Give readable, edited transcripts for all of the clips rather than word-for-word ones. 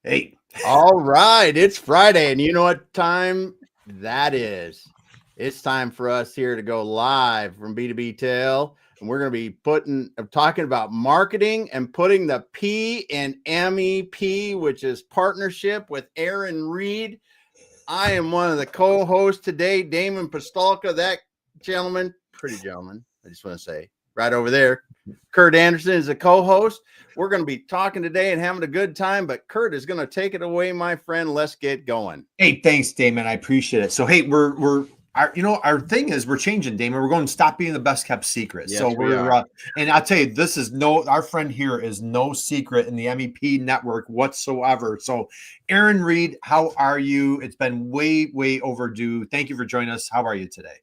Hey. All right. It's Friday, and you know what time that is? It's time for us here to go live from B2B Tail, and we're going to be talking about marketing and putting the P in MEP, which is partnership with Erin Read. I am one of the co-hosts today, Damon Pistolka, that gentleman, pretty gentleman, I just want to say, right over there. Kurt Anderson is a co-host. We're going to be talking today and having a good time, but Kurt is going to take it away, my friend. Let's get going. Hey, thanks, Damon. I appreciate it. So, hey, our thing is we're changing, Damon. We're going to stop being the best kept secret. Yes, so we are. And I'll tell you, our friend here is no secret in the MEP network whatsoever. So, Erin Read, how are you? It's been way, way overdue. Thank you for joining us. How are you today?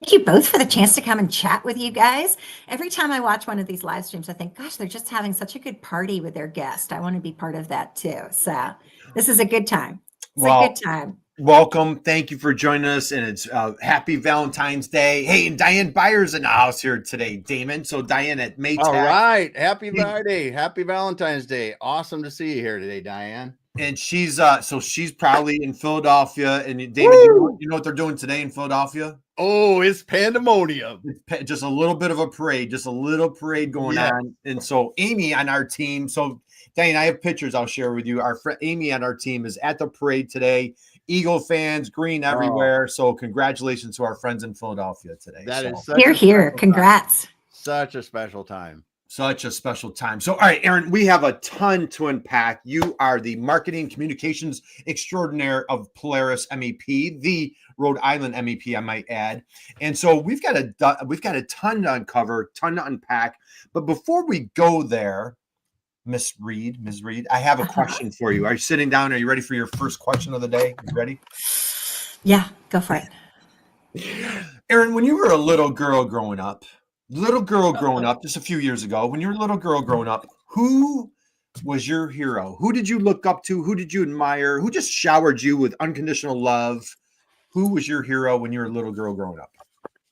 Thank you both for the chance to come and chat with you guys. Every time I watch one of these live streams, I think, gosh, they're just having such a good party with their guest. I want to be part of that too. So this is a good time. It's a good time. Welcome. Thank you for joining us. And it's happy Valentine's Day. Hey, and Diane Byers in the house here today, Damon. So Diane at Maytag. All right. Happy Friday. Happy Valentine's Day. Awesome to see you here today, Diane. And she's probably in Philadelphia. And Damon, you know what they're doing today in Philadelphia? Oh, it's pandemonium. It's just a little bit of a parade, just a little parade going on. And so Amy on our team, so Diane, I have pictures I'll share with you. Our friend Amy on our team is at the parade today. Eagle fans, green everywhere. So congratulations to our friends in Philadelphia today. That is here. Congrats. Such a special time. Such a special time. So, all right, Erin, we have a ton to unpack. You are the marketing communications extraordinaire of Polaris MEP, the Rhode Island MEP, I might add. And so we've got a ton to uncover, ton to unpack. But before we go there, Ms. Read, I have a question for you. Are you sitting down? Are you ready for your first question of the day? You ready? Yeah, go for it. Erin, when you were a little girl growing up, just a few years ago, when you were a little girl growing up, who was your hero? Who did you look up to? Who did you admire? Who just showered you with unconditional love? Who was your hero when you were a little girl growing up?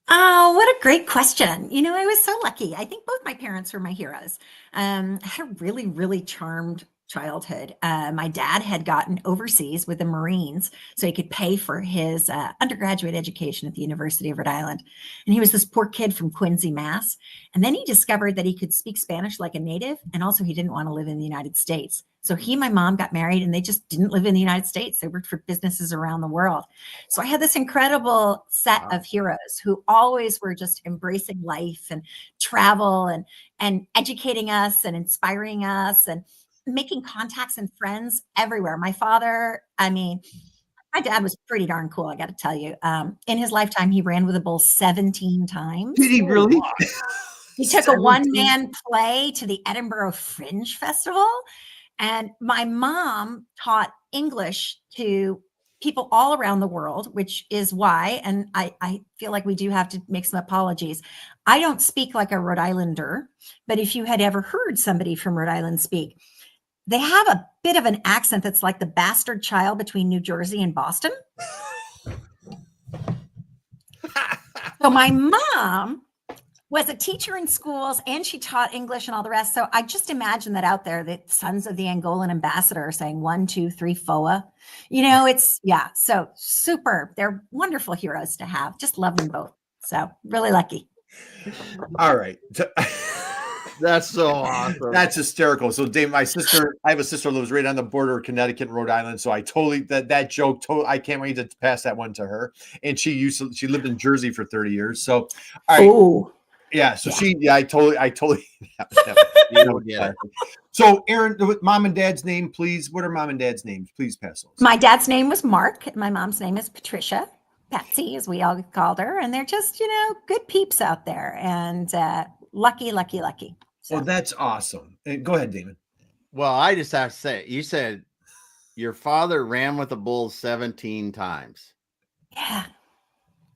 Oh, what a great question. You know, I was so lucky. I think both my parents were my heroes. I had a really, really charmed childhood. My dad had gotten overseas with the Marines so he could pay for his undergraduate education at the University of Rhode Island. And he was this poor kid from Quincy, Mass. And then he discovered that he could speak Spanish like a native. And also he didn't want to live in the United States. So he and my mom got married and they just didn't live in the United States. They worked for businesses around the world. So I had this incredible set of heroes who always were just embracing life and travel and educating us and inspiring us and making contacts and friends everywhere. My father, my dad was pretty darn cool, I got to tell you. In his lifetime, he ran with a bull 17 times. Did he really? He took a one-man play to the Edinburgh Fringe Festival. And my mom taught English to people all around the world, which is why, and I feel like we do have to make some apologies. I don't speak like a Rhode Islander, but if you had ever heard somebody from Rhode Island speak, they have a bit of an accent that's like the bastard child between New Jersey and Boston. So my mom was a teacher in schools and she taught English and all the rest. So I just imagine that out there, the sons of the Angolan ambassador are saying 1, 2, 3, FOA. You know, so super. They're wonderful heroes to have. Just love them both. So really lucky. All right. That's so awesome. That's hysterical. So Dave, I have a sister who lives right on the border of Connecticut and Rhode Island. So I totally, that joke, I can't wait to pass that one to her. And she lived in Jersey for 30 years. So, all right. Ooh. Yeah. So I totally. Yeah. So Erin, mom and dad's name, please. What are mom and dad's names? Please pass those. My dad's name was Mark. My mom's name is Patricia. Patsy, as we all called her. And they're just, good peeps out there. And lucky. So. Well, that's awesome. Go ahead, Damon. Well, I just have to say, you said your father ran with the bulls 17 times. Yeah.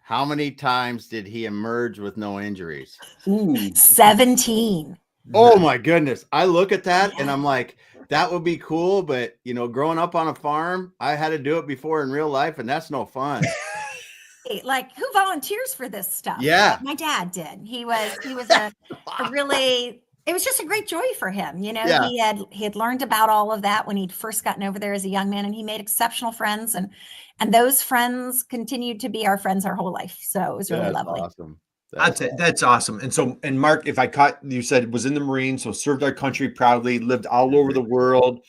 How many times did he emerge with no injuries? Ooh. 17. Oh my goodness. I look at that and I'm like, that would be cool. But growing up on a farm, I had to do it before in real life and that's no fun. Like, who volunteers for this stuff? Yeah. My dad did. He was a really it was just a great joy for him. You know, Yeah. he had learned about all of that when he'd first gotten over there as a young man, and he made exceptional friends, and those friends continued to be our friends our whole life. So it was really That's lovely. awesome. That's That's awesome. And so, and Mark, if I caught you said was in the Marines, so served our country proudly, lived all over the world.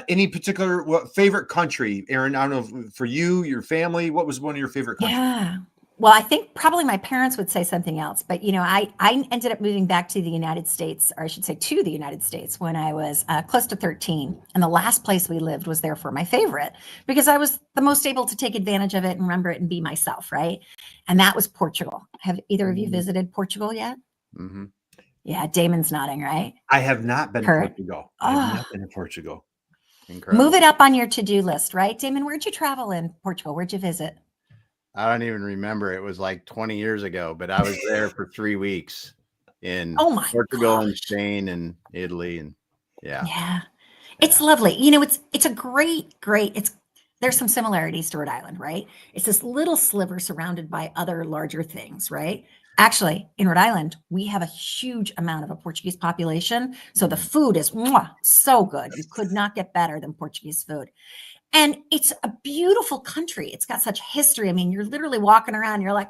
Any particular favorite country, Erin? I don't know for you, your family. What was one of your favorite countries? Yeah. Well, I think probably my parents would say something else, but you know, I ended up moving back to the United States, or I should say to the United States, when I was close to 13. And the last place we lived was therefore my favorite because I was the most able to take advantage of it and remember it and be myself, right? And that was Portugal. Have either of you visited Portugal yet? Mm-hmm. Yeah, Damon's nodding, right? I have not been Kurt? to Portugal. I have not been to Portugal. Incredible. Move it up on your to-do list, right? Damon, where'd you travel in Portugal? Where'd you visit? I don't even remember. It was like 20 years ago, but I was there for 3 weeks in Portugal and Spain and Italy. And yeah, it's lovely. You know, it's a great, there's some similarities to Rhode Island, right? It's this little sliver surrounded by other larger things, right? Actually, in Rhode Island, we have a huge amount of a Portuguese population. So the food is so good. You could not get better than Portuguese food. And it's a beautiful country. It's got such history. I mean, you're literally walking around, you're like,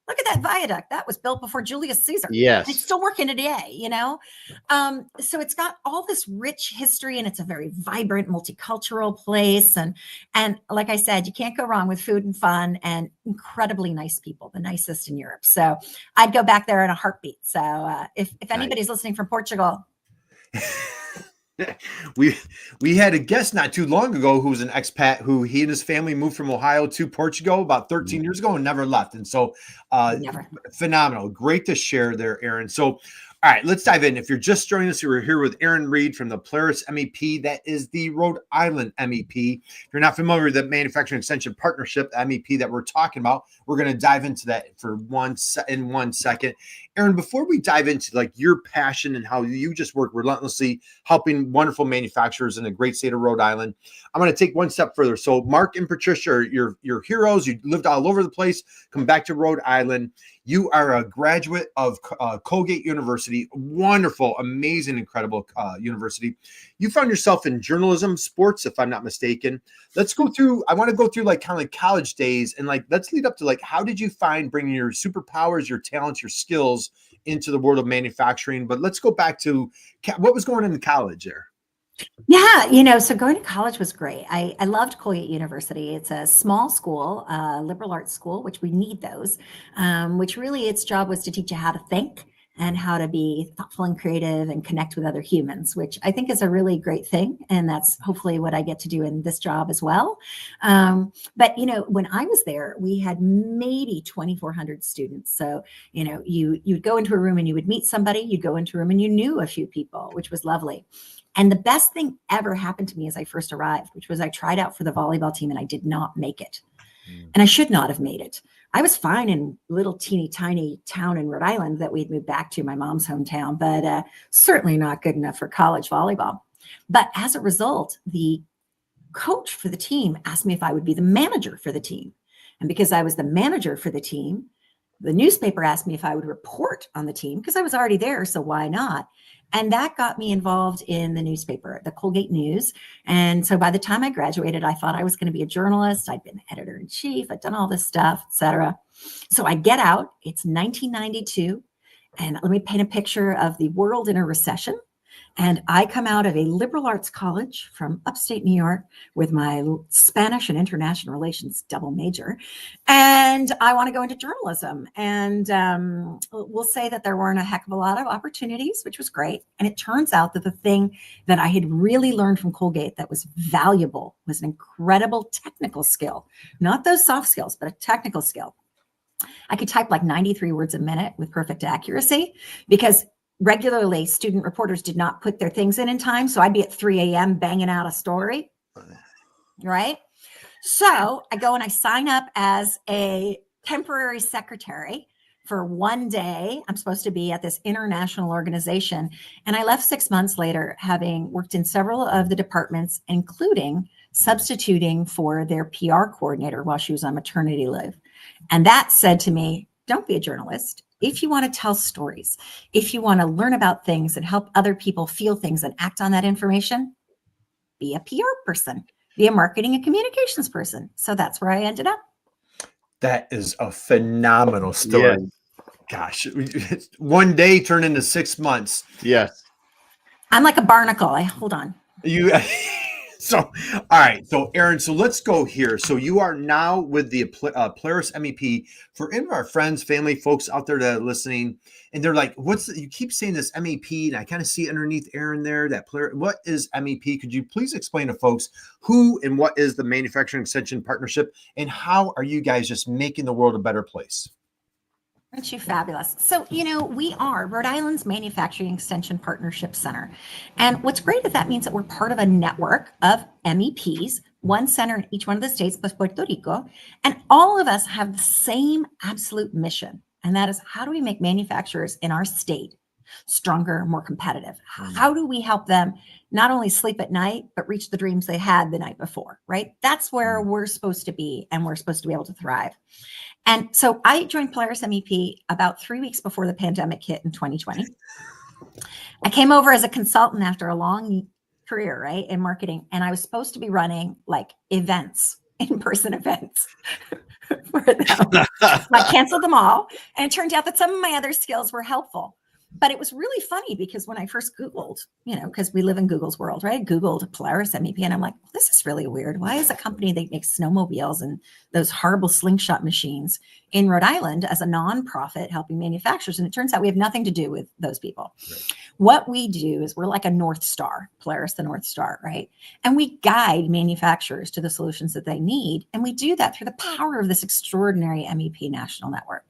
look at that viaduct. That was built before Julius Caesar. Yes. It's still working today, you know? So it's got all this rich history, and it's a very vibrant, multicultural place. And like I said, you can't go wrong with food and fun and incredibly nice people, the nicest in Europe. So I'd go back there in a heartbeat. So if anybody's listening from Portugal, we had a guest not too long ago who was an expat who he and his family moved from Ohio to Portugal about 13 years ago and never left. And so phenomenal. Great to share there, Erin. So all right, let's dive in. If you're just joining us, we're here with Erin Read from the Polaris MEP. That is the Rhode Island MEP. If you're not familiar with the Manufacturing Extension Partnership, MEP that we're talking about, we're going to dive into that in 1 second. Erin, before we dive into like your passion and how you just work relentlessly helping wonderful manufacturers in the great state of Rhode Island, I'm going to take one step further. So Mark and Patricia are your heroes. You lived all over the place, come back to Rhode Island. You are a graduate of Colgate University, wonderful, amazing, incredible university. You found yourself in journalism, sports, if I'm not mistaken. Let's go through, I want to go through like kind of like college days and like, let's lead up to like, how did you find bringing your superpowers, your talents, your skills into the world of manufacturing? But let's go back to what was going on in college there. Yeah, you know, so going to college was great. I loved Colgate University. It's a small school, liberal arts school, which we need those, which really its job was to teach you how to think and how to be thoughtful and creative and connect with other humans, which I think is a really great thing. And that's hopefully what I get to do in this job as well. But, you know, when I was there, we had maybe 2,400 students. So, you know, you'd go into a room and you would meet somebody, you'd go into a room and you knew a few people, which was lovely. And the best thing ever happened to me as I first arrived, which was I tried out for the volleyball team and I did not make it. And I should not have made it. I was fine in little teeny tiny town in Rhode Island that we'd moved back to, my mom's hometown, but certainly not good enough for college volleyball. But as a result, the coach for the team asked me if I would be the manager for the team. And because I was the manager for the team, the newspaper asked me if I would report on the team because I was already there. So why not? And that got me involved in the newspaper, the Colgate News. And so by the time I graduated, I thought I was going to be a journalist. I'd been editor in chief. I'd done all this stuff, et cetera. So I get out. It's 1992. And let me paint a picture of the world in a recession. And I come out of a liberal arts college from upstate New York with my Spanish and international relations double major. And I want to go into journalism. And we'll say that there weren't a heck of a lot of opportunities, which was great. And it turns out that the thing that I had really learned from Colgate that was valuable was an incredible technical skill, not those soft skills, but a technical skill. I could type like 93 words a minute with perfect accuracy because regularly student reporters did not put their things in time. So I'd be at 3 a.m. banging out a story, right? So I go and I sign up as a temporary secretary for one day. I'm supposed to be at this international organization. And I left 6 months later, having worked in several of the departments, including substituting for their PR coordinator while she was on maternity leave. And that said to me, don't be a journalist. if you want to tell stories, if you want to learn about things and help other people feel things and act on that information, be a PR person, be a marketing and communications person. So that's where I ended up. That is a phenomenal story. Yes. Gosh, one day turned into 6 months. Yes. I'm like a barnacle. Hold on. You so all right. So Erin, so let's go here. So you are now with the Polaris MEP. For any of our friends, family, folks out there that are listening, and they're like, you keep saying this MEP, and I kind of see underneath Erin there that Polaris. What is MEP? Could you please explain to folks who and what is the Manufacturing Extension Partnership, and how are you guys just making the world a better place? Aren't you fabulous? So, we are Rhode Island's Manufacturing Extension Partnership Center. And what's great is that means that we're part of a network of MEPs, one center in each one of the states plus Puerto Rico. And all of us have the same absolute mission. And that is, how do we make manufacturers in our state stronger, more competitive? How do we help them not only sleep at night, but reach the dreams they had the night before, right? That's where we're supposed to be, and we're supposed to be able to thrive. And so I joined Polaris MEP about 3 weeks before the pandemic hit in 2020. I came over as a consultant after a long career, right, in marketing. And I was supposed to be running like events, in-person events for them. I canceled them all. And it turned out that some of my other skills were helpful. But it was really funny because when I first Googled, because we live in Google's world, right? Googled Polaris MEP, and I'm like, this is really weird. Why is a company that makes snowmobiles and those horrible slingshot machines in Rhode Island as a nonprofit helping manufacturers? And it turns out we have nothing to do with those people. Right. What we do is we're like a North Star, Polaris, the North Star, right? And we guide manufacturers to the solutions that they need. And we do that through the power of this extraordinary MEP national network.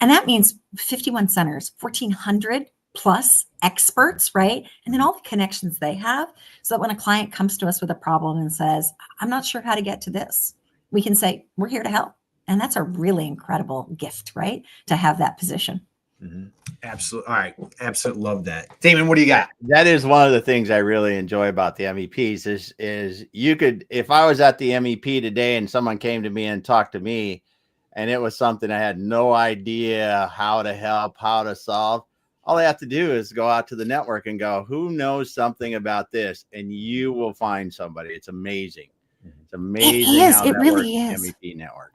And that means 51 centers, 1,400 plus experts, right? And then all the connections they have, so that when a client comes to us with a problem and says, I'm not sure how to get to this, we can say, we're here to help. And that's a really incredible gift, right? To have that position. Mm-hmm. Absolutely. All right. Absolutely love that. Damon, what do you got? That is one of the things I really enjoy about the MEPs is you could, if I was at the MEP today and someone came to me and talked to me, and it was something I had no idea how to help, how to solve, all I have to do is go out to the network and go, who knows something about this? And you will find somebody. It's amazing. It's amazing. It is. It really is. MEP network.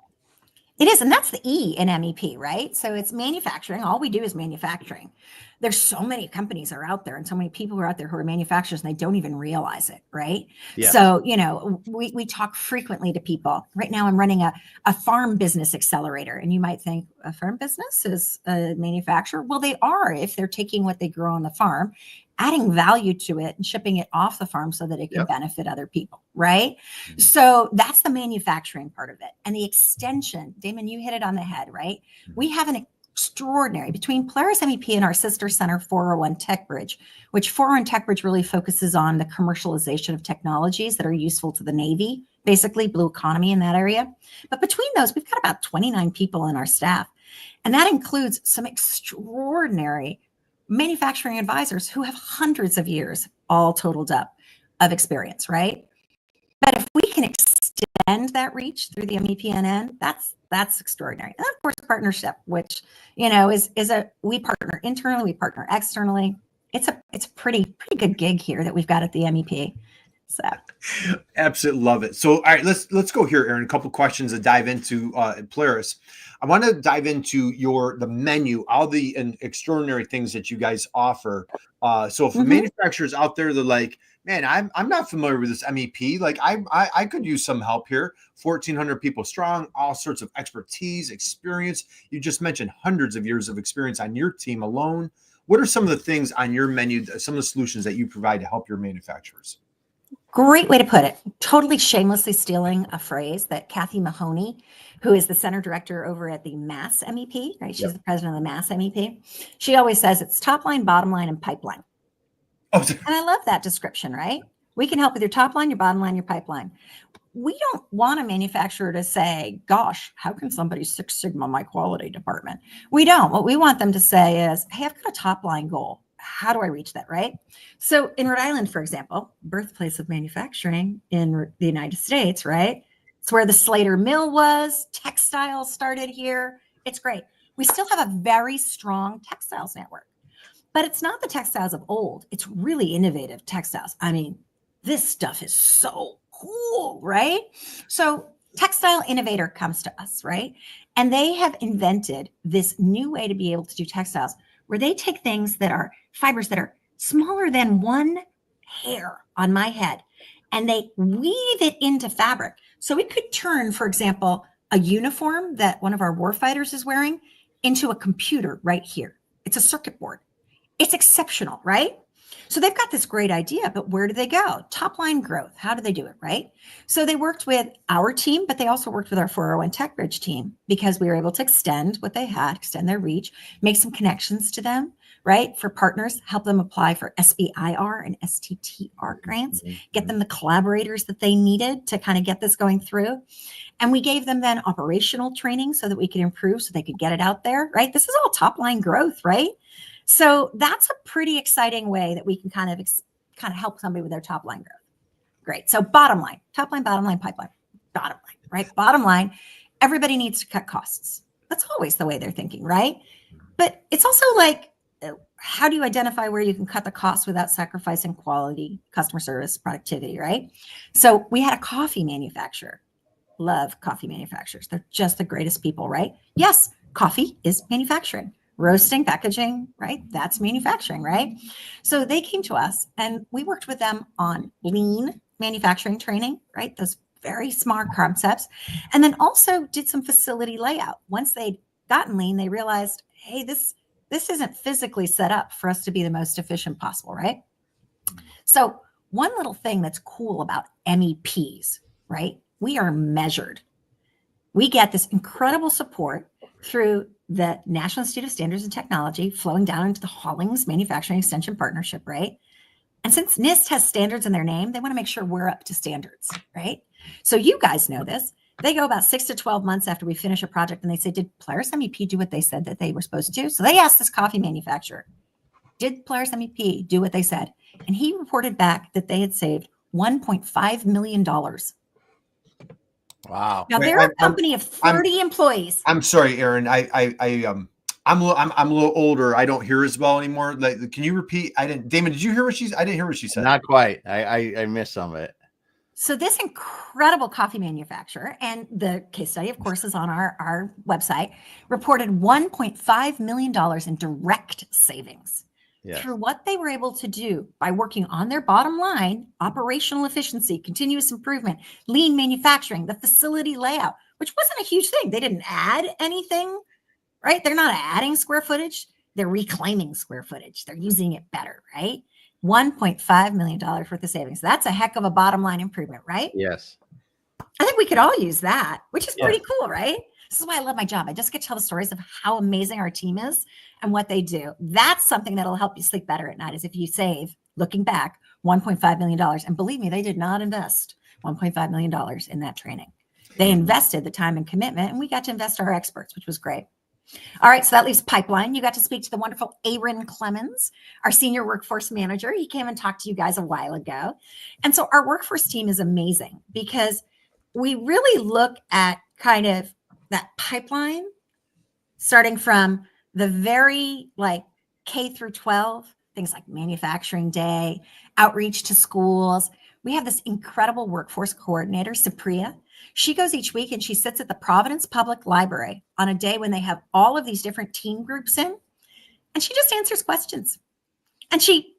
It is. And that's the E in MEP, right? So it's manufacturing. All we do is manufacturing. There's so many companies are out there and so many people are out there who are manufacturers and they don't even realize it, right? Yeah. So, we talk frequently to people. Right now I'm running a farm business accelerator, and you might think a farm business is a manufacturer. Well, they are if they're taking what they grow on the farm, adding value to it and shipping it off the farm so that it can benefit other people, right? Mm-hmm. So that's the manufacturing part of it. And the extension, Damon, you hit it on the head, right? Mm-hmm. We have an extraordinary, between Polaris MEP and our sister center, 401 Tech Bridge, which 401 Tech Bridge really focuses on the commercialization of technologies that are useful to the Navy, basically blue economy in that area. But between those, we've got about 29 people in our staff. And that includes some extraordinary manufacturing advisors who have hundreds of years all totaled up of experience, right? But if we can extend that reach through the MEPNN, that's extraordinary. And of course, partnership, which is we partner internally, we partner externally. It's a pretty good gig here that we've got at the MEP. So absolutely love it. So all right, let's go here, Erin. A couple questions to dive into Polaris. I want to dive into the menu, all the extraordinary things that you guys offer. So for manufacturers out there, they're like, man, I'm not familiar with this MEP. Like I could use some help here. 1,400 people strong, all sorts of expertise, experience. You just mentioned hundreds of years of experience on your team alone. What are some of the things on your menu, some of the solutions that you provide to help your manufacturers? Great way to put it. Totally shamelessly stealing a phrase that Kathy Mahoney, who is the center director over at the Mass MEP, right? She's the president of the Mass MEP. She always says it's top line, bottom line, and pipeline. Oh, and I love that description, right? We can help with your top line, your bottom line, your pipeline. We don't want a manufacturer to say, gosh, how can somebody Six Sigma my quality department? We don't. What we want them to say is, hey, I've got a top line goal. How do I reach that, right? So in Rhode Island, for example, birthplace of manufacturing in the United States, right? It's where the Slater Mill was. Textiles started here. It's great. We still have a very strong textiles network, but it's not the textiles of old. It's really innovative textiles. I mean, this stuff is so cool, right? So Textile Innovator comes to us, right? And they have invented this new way to be able to do textiles where they take things that are fibers that are smaller than one hair on my head, and they weave it into fabric. So it could turn, for example, a uniform that one of our warfighters is wearing into a computer right here. It's a circuit board. It's exceptional, right? So they've got this great idea, but where do they go? Top line growth. How do they do it, right? So they worked with our team, but they also worked with our 401 TechBridge team because we were able to extend what they had, extend their reach, make some connections to them, right? For partners, help them apply for SBIR and STTR grants, get them the collaborators that they needed to kind of get this going through. And we gave them then operational training so that we could improve so they could get it out there, right? This is all top line growth, right? So that's a pretty exciting way that we can kind of help somebody with their top line growth. Great. So bottom line, top line, bottom line, pipeline, bottom line, right? Bottom line, everybody needs to cut costs. That's always the way they're thinking, right? But it's also like, how do you identify where you can cut the costs without sacrificing quality, customer service, productivity, right? So we had a coffee manufacturer. Love coffee manufacturers. They're just the greatest people, right? Yes, coffee is manufacturing. Roasting, packaging, right? That's manufacturing, right? So they came to us and we worked with them on lean manufacturing training, right? Those very smart concepts. And then also did some facility layout. Once they'd gotten lean, they realized, hey, this isn't physically set up for us to be the most efficient possible, right? So one little thing that's cool about MEPs, right? We are measured. We get this incredible support through the National Institute of Standards and Technology flowing down into the Hollings Manufacturing Extension Partnership, right? And since NIST has standards in their name, they want to make sure we're up to standards, right? So you guys know this. They go about 6 to 12 months after we finish a project and they say, did Polaris MEP do what they said that they were supposed to do? So they asked this coffee manufacturer, did Polaris MEP do what they said? And he reported back that they had saved $1.5 million. Wow. Now they're a company of 30 employees. I'm sorry, Erin. I'm a little older. I don't hear as well anymore. Like, can you repeat? Damon, did you hear what she said? I didn't hear what she said. Not quite. I missed some of it. So this incredible coffee manufacturer, and the case study, of course, is on our website, reported $1.5 million in direct savings. Yes. Through what they were able to do by working on their bottom line, operational efficiency, continuous improvement, lean manufacturing, the facility layout, which wasn't a huge thing. They didn't add anything, right? They're not adding square footage. They're reclaiming square footage. They're using it better, right? $1.5 million worth of savings. That's a heck of a bottom line improvement, right? Yes. I think we could all use that, which is pretty cool, right? This is why I love my job. I just get to tell the stories of how amazing our team is and what they do. That's something that'll help you sleep better at night, is if you save, looking back, $1.5 million. And believe me, they did not invest $1.5 million in that training. They invested the time and commitment, and we got to invest our experts, which was great. All right, so that leaves pipeline. You got to speak to the wonderful Erin Clemens, our senior workforce manager. He came and talked to you guys a while ago. And so our workforce team is amazing because we really look at kind of that pipeline starting from the very like K through 12, things like manufacturing day, outreach to schools. We have this incredible workforce coordinator, Supriya. She goes each week and she sits at the Providence Public Library on a day when they have all of these different team groups in, and she just answers questions. And she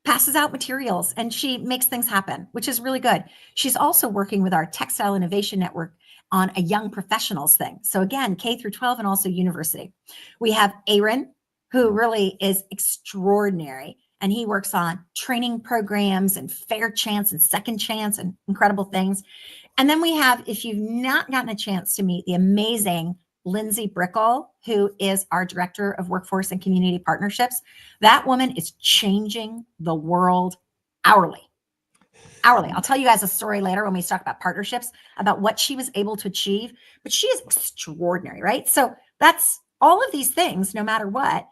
passes out materials and she makes things happen, which is really good. She's also working with our Textile Innovation Network on a young professionals thing. So again, K through 12 and also university. We have Erin, who really is extraordinary. And he works on training programs and fair chance and second chance and incredible things. And then we have, if you've not gotten a chance to meet the amazing Lindsay Brickle, who is our Director of Workforce and Community Partnerships, that woman is changing the world hourly. Hourly. I'll tell you guys a story later when we talk about partnerships, about what she was able to achieve, but she is extraordinary, right? So that's all of these things, no matter what.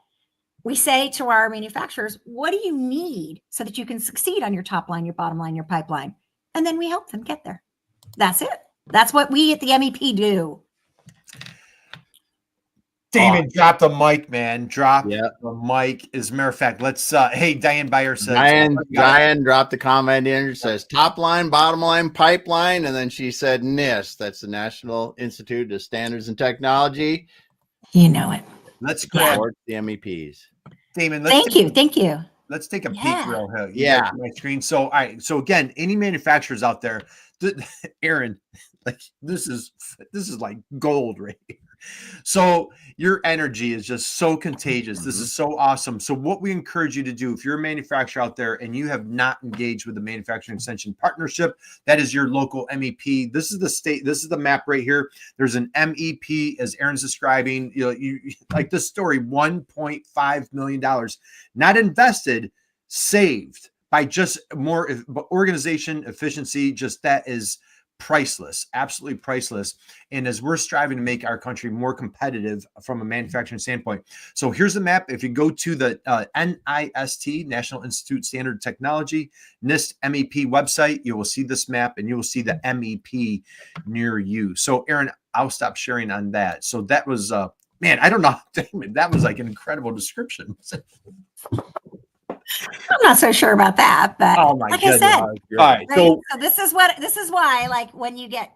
We say to our manufacturers, what do you need so that you can succeed on your top line, your bottom line, your pipeline? And then we help them get there. That's it. That's what we at the MEP do. Damon, drop the mic, man. Drop Yeah. the mic. As a matter of fact, let's hey, Diane Bayer says Diane dropped the comment in. It says top line, bottom line, pipeline, and then she said NIST. That's the National Institute of Standards and Technology. You know it. Let's grab the MEPs. Damon. Thank you. Let's take a peek real quick. Yeah. My screen. So, all right. So again, any manufacturers out there, Erin, like this is like gold right here. So your energy is just so contagious. This is so awesome. So what we encourage you to do, if you're a manufacturer out there and you have not engaged with the Manufacturing Extension Partnership, that is your local MEP. This is the state. This is the map right here. There's an MEP, as Erin's describing. You like this story: $1.5 million, not invested, saved by just more organization efficiency. Just that is priceless, absolutely priceless. And as we're striving to make our country more competitive from a manufacturing standpoint. So here's the map. If you go to the NIST, National Institute Standard Technology, NIST MEP website, you will see this map and you will see the MEP near you. So Erin, I'll stop sharing on that. So that was, man, I don't know, Damon, that was like an incredible description. I'm not so sure about that, but like goodness. I said, all right. So this is why, like when you get,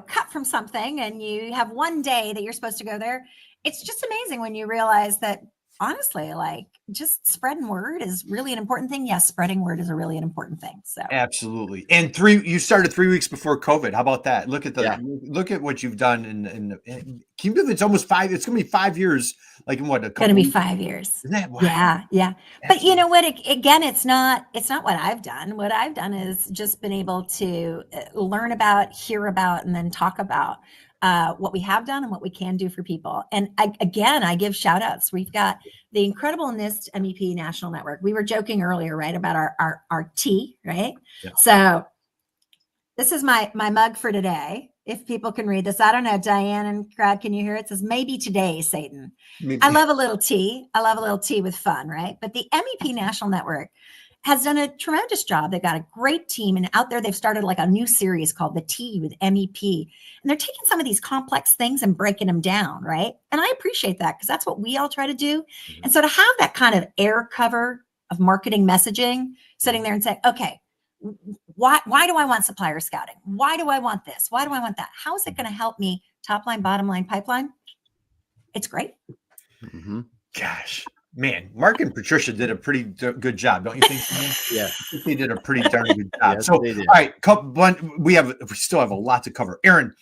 cut from something and you have one day that you're supposed to go there, it's just amazing when you realize that honestly, like just spreading word is really an important thing. Yes, spreading word is a really an important thing. So absolutely. And you started 3 weeks before COVID. How about that? Look at look at what you've done. And can you believe it's almost 5? It's going to be 5 years. Like in what? It's going to be 5 years. Isn't that, wow. Yeah. Absolutely. But you know what? Again, it's not what I've done. What I've done is just been able to learn about, hear about, and then talk about what we have done and what we can do for people. And I give shout outs. We've got the incredible NIST MEP National Network. We were joking earlier, right, about our tea, right? Yeah. So this is my mug for today. If people can read this, I don't know, Diane and Brad, can you hear it? It says, maybe today, Satan. Maybe. I love a little tea. I love a little tea with fun, right? But the MEP National Network has done a tremendous job. They've got a great team, and out there they've started like a new series called The Tea with MEP. And they're taking some of these complex things and breaking them down, right? And I appreciate that because that's what we all try to do. And so to have that kind of air cover of marketing messaging, sitting there and saying, okay, why do I want supplier scouting? Why do I want this? Why do I want that? How is it going to help me top line, bottom line, pipeline? It's great. Mm-hmm. Gosh. Man, Mark and Patricia did a pretty good job, don't you think? Yeah, I think they did a pretty darn good job. Yes, so, all right, we still have a lot to cover. Erin,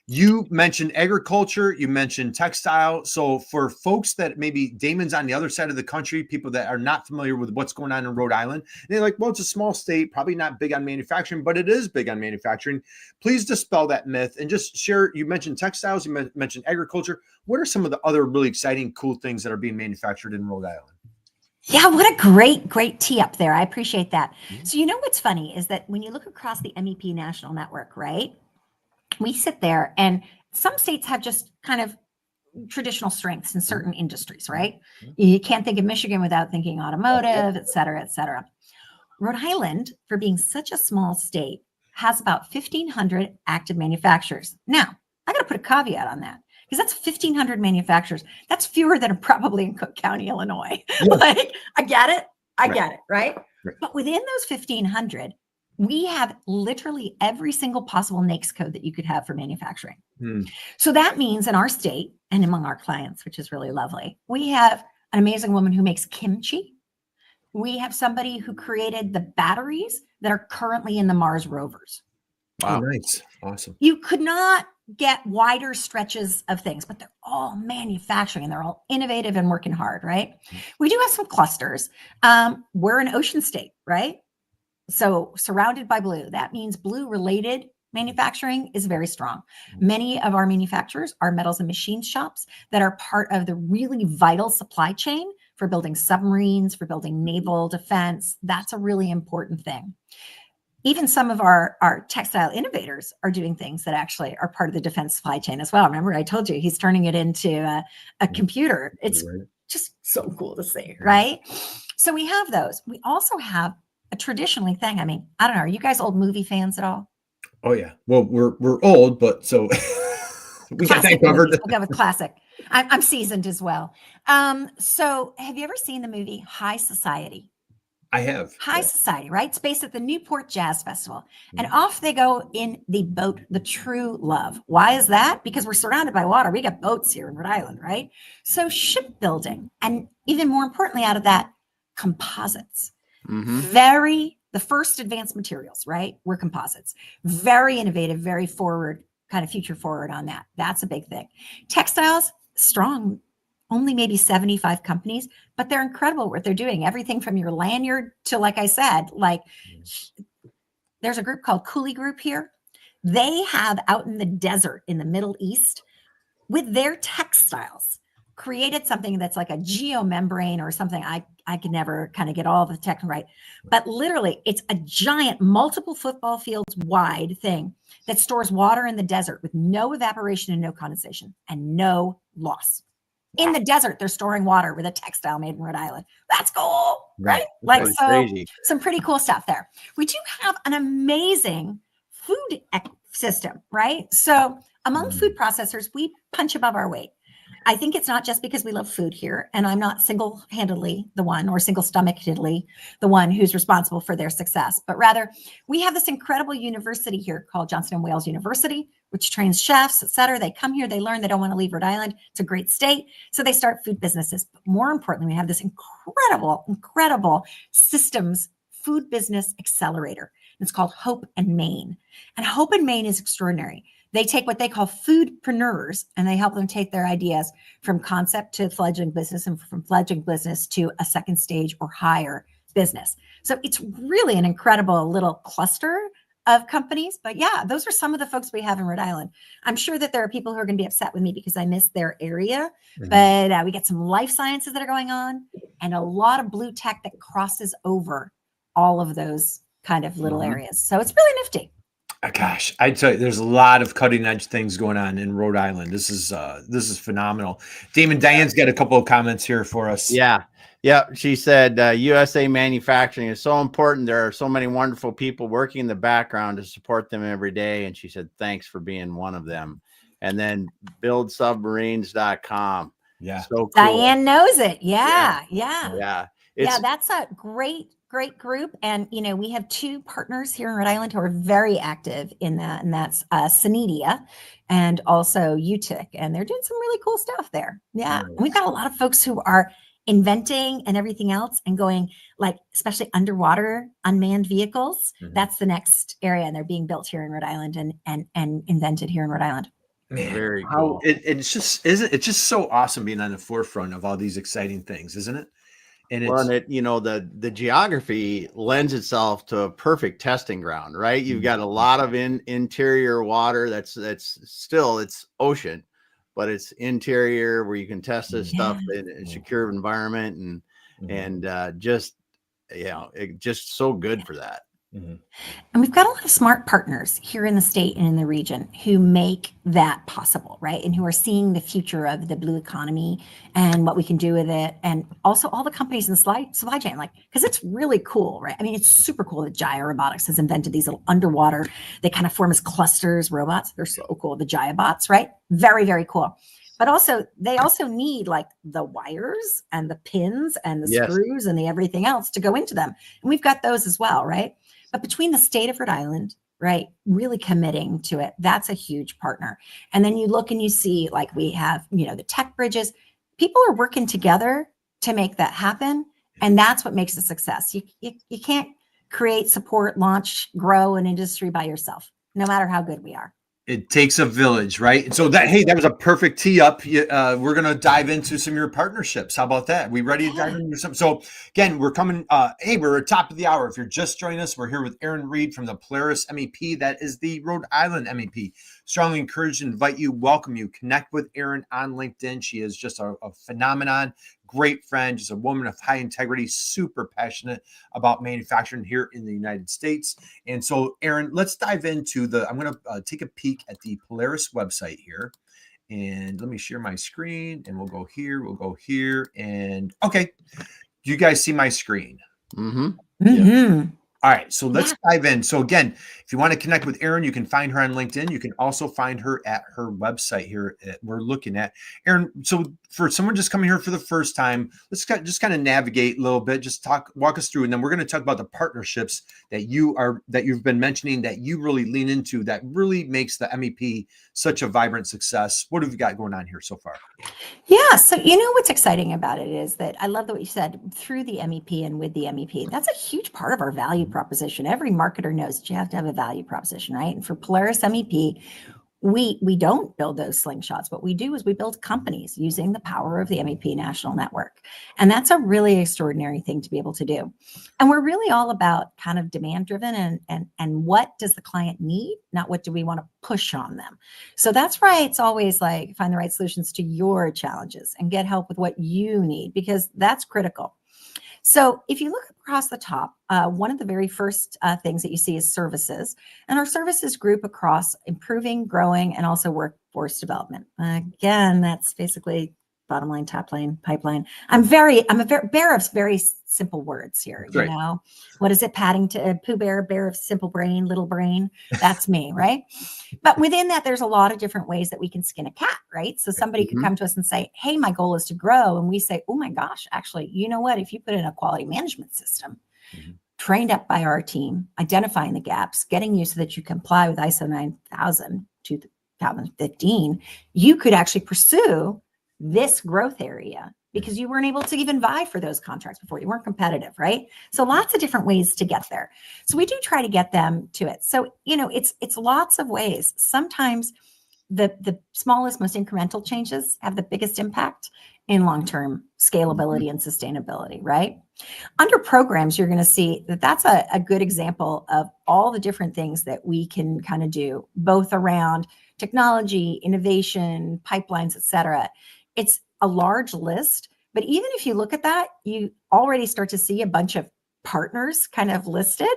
you mentioned agriculture, you mentioned textile. So, for folks that maybe Damon's on the other side of the country, people that are not familiar with what's going on in Rhode Island, they're like, well, it's a small state, probably not big on manufacturing, but it is big on manufacturing. Please dispel that myth and just share. You mentioned textiles, you mentioned agriculture. What are some of the other really exciting, cool things that are being manufactured in Rhode Island? Yeah, what a great tee up there. I appreciate that. Mm-hmm. So, what's funny is that when you look across the MEP National Network, right? We sit there and some states have just kind of traditional strengths in certain industries, right? You can't think of Michigan without thinking automotive, et cetera, et cetera. Rhode Island, for being such a small state, has about 1,500 active manufacturers. Now, I got to put a caveat on that because that's 1,500 manufacturers. That's fewer than are probably in Cook County, Illinois. Yeah. Like, I get it, right? But within those 1,500, we have literally every single possible NAICS code that you could have for manufacturing. So that means in our state and among our clients, which is really lovely, we have an amazing woman who makes kimchi. We have somebody who created the batteries that are currently in the Mars rovers. Wow, nice. Awesome. You could not get wider stretches of things, but they're all manufacturing and they're all innovative and working hard, right? We do have some clusters. We're an ocean state, right? So surrounded by blue, that means blue related manufacturing is very strong. Many of our manufacturers are metals and machine shops that are part of the really vital supply chain for building submarines, for building naval defense. That's a really important thing. Even some of our textile innovators are doing things that actually are part of the defense supply chain as well. Remember, I told you he's turning it into a computer. It's just so cool to see, right? So we have those. We also have a traditionally thing. I mean, I don't know. Are you guys old movie fans at all? Oh yeah. Well, we're old, but so we got that covered. We'll go with classic. I'm seasoned as well. So have you ever seen the movie High Society? I have. High Society, right? It's based at the Newport Jazz Festival. And off they go in the boat, the True Love. Why is that? Because we're surrounded by water. We got boats here in Rhode Island, right? So shipbuilding, and even more importantly, out of that, composites. The first advanced materials, right? Were composites. Very innovative, very forward, kind of future forward on that. That's a big thing. Textiles, strong. Only maybe 75 companies, but they're incredible what they're doing. Everything from your lanyard to, like I said, like there's a group called Cooley Group here. They have out in the desert in the Middle East with their textiles created something that's like a geomembrane or something. I could never kind of get all the tech right, but literally it's a giant multiple football fields wide thing that stores water in the desert with no evaporation and no condensation and no loss. In the desert, they're storing water with a textile made in Rhode Island. That's cool, right? Like, That's so crazy. Some pretty cool stuff there. We do have an amazing food system, right? So among food processors, we punch above our weight. I think it's not just because we love food here, and I'm not single-handedly the one or single-stomachedly the one who's responsible for their success, but rather we have this incredible university here called Johnson & Wales University, which trains chefs, et cetera. They come here, they learn, they don't want to leave Rhode Island. It's a great state. So they start food businesses. But more importantly, we have this incredible systems food business accelerator. It's called Hope and Main. And Hope and Main is extraordinary. They take what they call foodpreneurs and they help them take their ideas from concept to fledgling business and from fledgling business to a second stage or higher business. So it's really an incredible little cluster of companies. But yeah, those are some of the folks we have in Rhode Island. I'm sure that there are people who are going to be upset with me because I missed their area, but we get some life sciences that are going on and a lot of blue tech that crosses over all of those kind of little areas. So it's really nifty. Gosh, I tell you, there's a lot of cutting edge things going on in Rhode Island. This is phenomenal. Damon, Diane's got a couple of comments here for us. Yeah. She said USA manufacturing is so important. There are so many wonderful people working in the background to support them every day. And she said, thanks for being one of them. And then buildsubmarines.com. Yeah. So cool. Diane knows it. Yeah. That's a great group. And, we have two partners here in Rhode Island who are very active in that. And that's Sanidia and also UTIC. And they're doing some really cool stuff there. Yeah. And we've got a lot of folks who are inventing and everything else and going, like, especially underwater unmanned vehicles. That's the next area. And they're being built here in Rhode Island and invented here in Rhode Island. Man, very cool. It's just so awesome being on the forefront of all these exciting things, isn't it? And the geography lends itself to a perfect testing ground, right? You've got a lot of interior water that's still, it's ocean, but it's interior where you can test this stuff in a secure environment and just so good for that. And we've got a lot of smart partners here in the state and in the region who make that possible, right? And who are seeing the future of the blue economy and what we can do with it. And also all the companies in the supply chain, because it's really cool, right? I mean, it's super cool that Jaya Robotics has invented these little underwater, they kind of form as clusters, robots. They're so cool, the Jaya bots, right? Very, very cool. But they also need like the wires and the pins and the screws and the everything else to go into them. And we've got those as well, right? But between the state of Rhode Island, right, really committing to it, that's a huge partner. And then you look and you see, like, we have, the tech bridges. People are working together to make that happen. And that's what makes a success. You can't create, support, launch, grow an industry by yourself, no matter how good we are. It takes a village, right? And so that was a perfect tee up. We're going to dive into some of your partnerships. How about that? We ready to dive into some? So again, we're coming. We're at top of the hour. If you're just joining us, we're here with Erin Read from the Polaris MEP. That is the Rhode Island MEP. Strongly encourage and invite you, welcome you, connect with Erin on LinkedIn. She is just a phenomenon. Great friend, just a woman of high integrity, super passionate about manufacturing here in the United States. And so, Erin, let's dive into I'm going to take a peek at the Polaris website here. And let me share my screen and we'll go here, and okay. Do you guys see my screen? Mm-hmm. All right, so let's dive in. So again, if you want to connect with Erin, you can find her on LinkedIn. You can also find her at her website here. We're looking at Erin. So for someone just coming here for the first time, let's just kind of navigate a little bit. Just walk us through, and then we're going to talk about the partnerships that you've been mentioning that you really lean into that really makes the MEP such a vibrant success. What have you got going on here so far? Yeah. So, you know, what's exciting about it is that I love what you said through the MEP and with the MEP. That's a huge part of our value proposition. Every marketer knows that you have to have a value proposition, right? And for Polaris MEP, we don't build those slingshots. What we do is we build companies using the power of the MEP national network. And that's a really extraordinary thing to be able to do. And we're really all about kind of demand driven and what does the client need, not what do we want to push on them. So that's why it's always like find the right solutions to your challenges and get help with what you need, because that's critical. So if you look across the top, one of the very first things that you see is services, and our services group across improving, growing, and also workforce development. Again, that's basically bottom line, top line, pipeline. I'm a bear of very simple words here. That's right. You know, what is it? Pooh Bear of simple brain, little brain. That's me, right? But within that, there's a lot of different ways that we can skin a cat, right? So somebody could come to us and say, hey, my goal is to grow. And we say, oh my gosh, actually, you know what? If you put in a quality management system, trained up by our team, identifying the gaps, getting you so that you comply with ISO 9000 2015, you could actually pursue this growth area because you weren't able to even vie for those contracts before. You weren't competitive, right? So lots of different ways to get there. So we do try to get them to it. So, you know, it's lots of ways. Sometimes the smallest, most incremental changes have the biggest impact in long-term scalability and sustainability, right? Under programs, you're going to see that that's a good example of all the different things that we can kind of do, both around technology, innovation, pipelines, et cetera. It's a large list, but even if you look at that, you already start to see a bunch of partners kind of listed.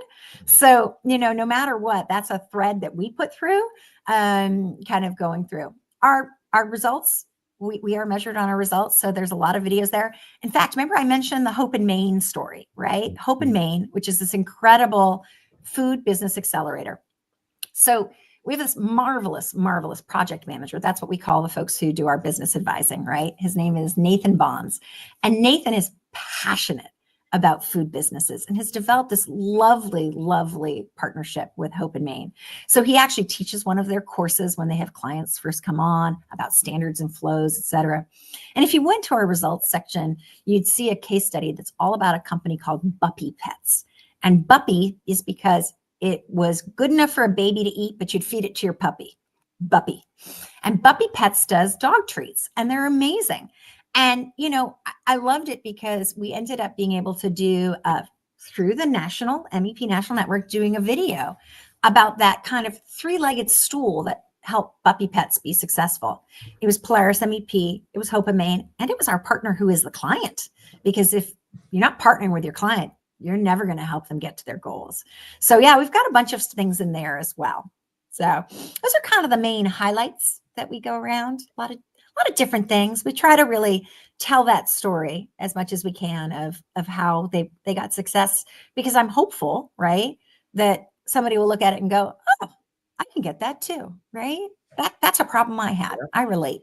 So, you know, no matter what, that's a thread that we put through, kind of going through our results. We are measured on our results. So there's a lot of videos there. In fact, remember I mentioned the Hope in Maine story, right? Hope in Maine, which is this incredible food business accelerator. So we have this marvelous, marvelous project manager. That's what we call the folks who do our business advising, right? His name is Nathan Bonds. And Nathan is passionate about food businesses and has developed this lovely, lovely partnership with Hope in Maine. So he actually teaches one of their courses when they have clients first come on about standards and flows, et cetera. And if you went to our results section, you'd see a case study that's all about a company called Buppy Pets. And Buppy is because it was good enough for a baby to eat, but you'd feed it to your puppy, Buppy. And Buppy Pets does dog treats, and they're amazing. And, you know, I loved it because we ended up being able to do, through the national MEP National Network, doing a video about that kind of three-legged stool that helped Buppy Pets be successful. It was Polaris MEP, it was Hope in Maine, and it was our partner who is the client. Because if you're not partnering with your client, you're never going to help them get to their goals. So yeah, we've got a bunch of things in there as well. So those are kind of the main highlights that we go around. A lot of different things. We try to really tell that story as much as we can of how they got success, because I'm hopeful, right, that somebody will look at it and go, oh, I can get that too, right? That's a problem I had. I relate.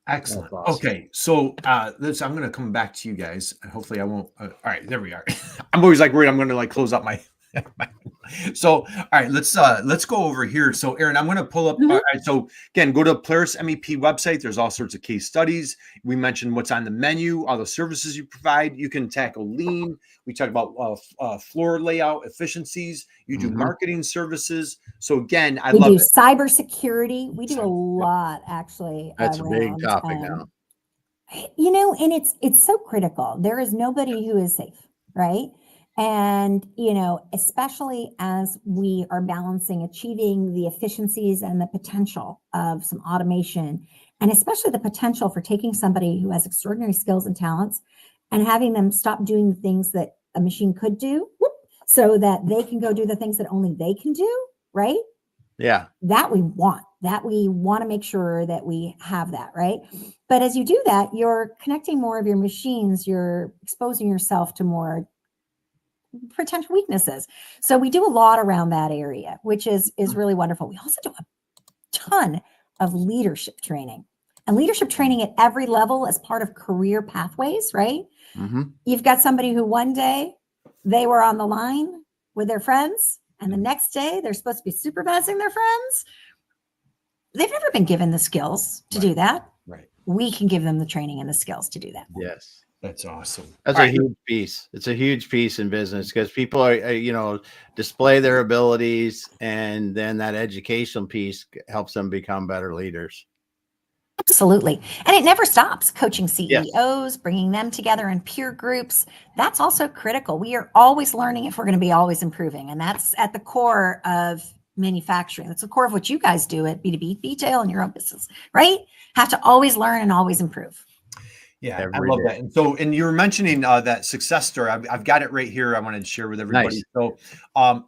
Excellent. Awesome. Okay, so I'm going to come back to you guys. Hopefully, I won't. All right, there we are. I'm always like worried I'm going to like close up my. So, all right, let's go over here. So, Erin, I'm going to pull up. All right, so again, go to Polaris MEP website. There's all sorts of case studies. We mentioned what's on the menu, all the services you provide. You can tackle lean. We talk about floor layout efficiencies. You do marketing services. So again, I love do it. Cybersecurity. We do a lot, actually. That's a big topic now. You know, and it's so critical. There is nobody who is safe, right? And, you know, especially as we are balancing achieving the efficiencies and the potential of some automation, and especially the potential for taking somebody who has extraordinary skills and talents and having them stop doing the things that a machine could do, so that they can go do the things that only they can do, right? Yeah. That we want to make sure that we have that, right? But as you do that, you're connecting more of your machines, you're exposing yourself to more potential weaknesses. So we do a lot around that area, which is really wonderful. We also do a ton of leadership training, and leadership training at every level as part of career pathways, right? Mm-hmm. You've got somebody who one day they were on the line with their friends, and the next day they're supposed to be supervising their friends. They've never been given the skills to do that. Right. We can give them the training and the skills to do that. Yes. That's awesome. That's a huge piece. It's a huge piece in business because people are, display their abilities, and then that educational piece helps them become better leaders. Absolutely. And it never stops. Coaching CEOs, bringing them together in peer groups. That's also critical. We are always learning if we're going to be always improving. And that's at the core of manufacturing. That's the core of what you guys do at B2B Retail and your own business, right? Have to always learn and always improve. Yeah, I love that. And so, and you were mentioning that success story. I've got it right here. I wanted to share with everybody. Nice.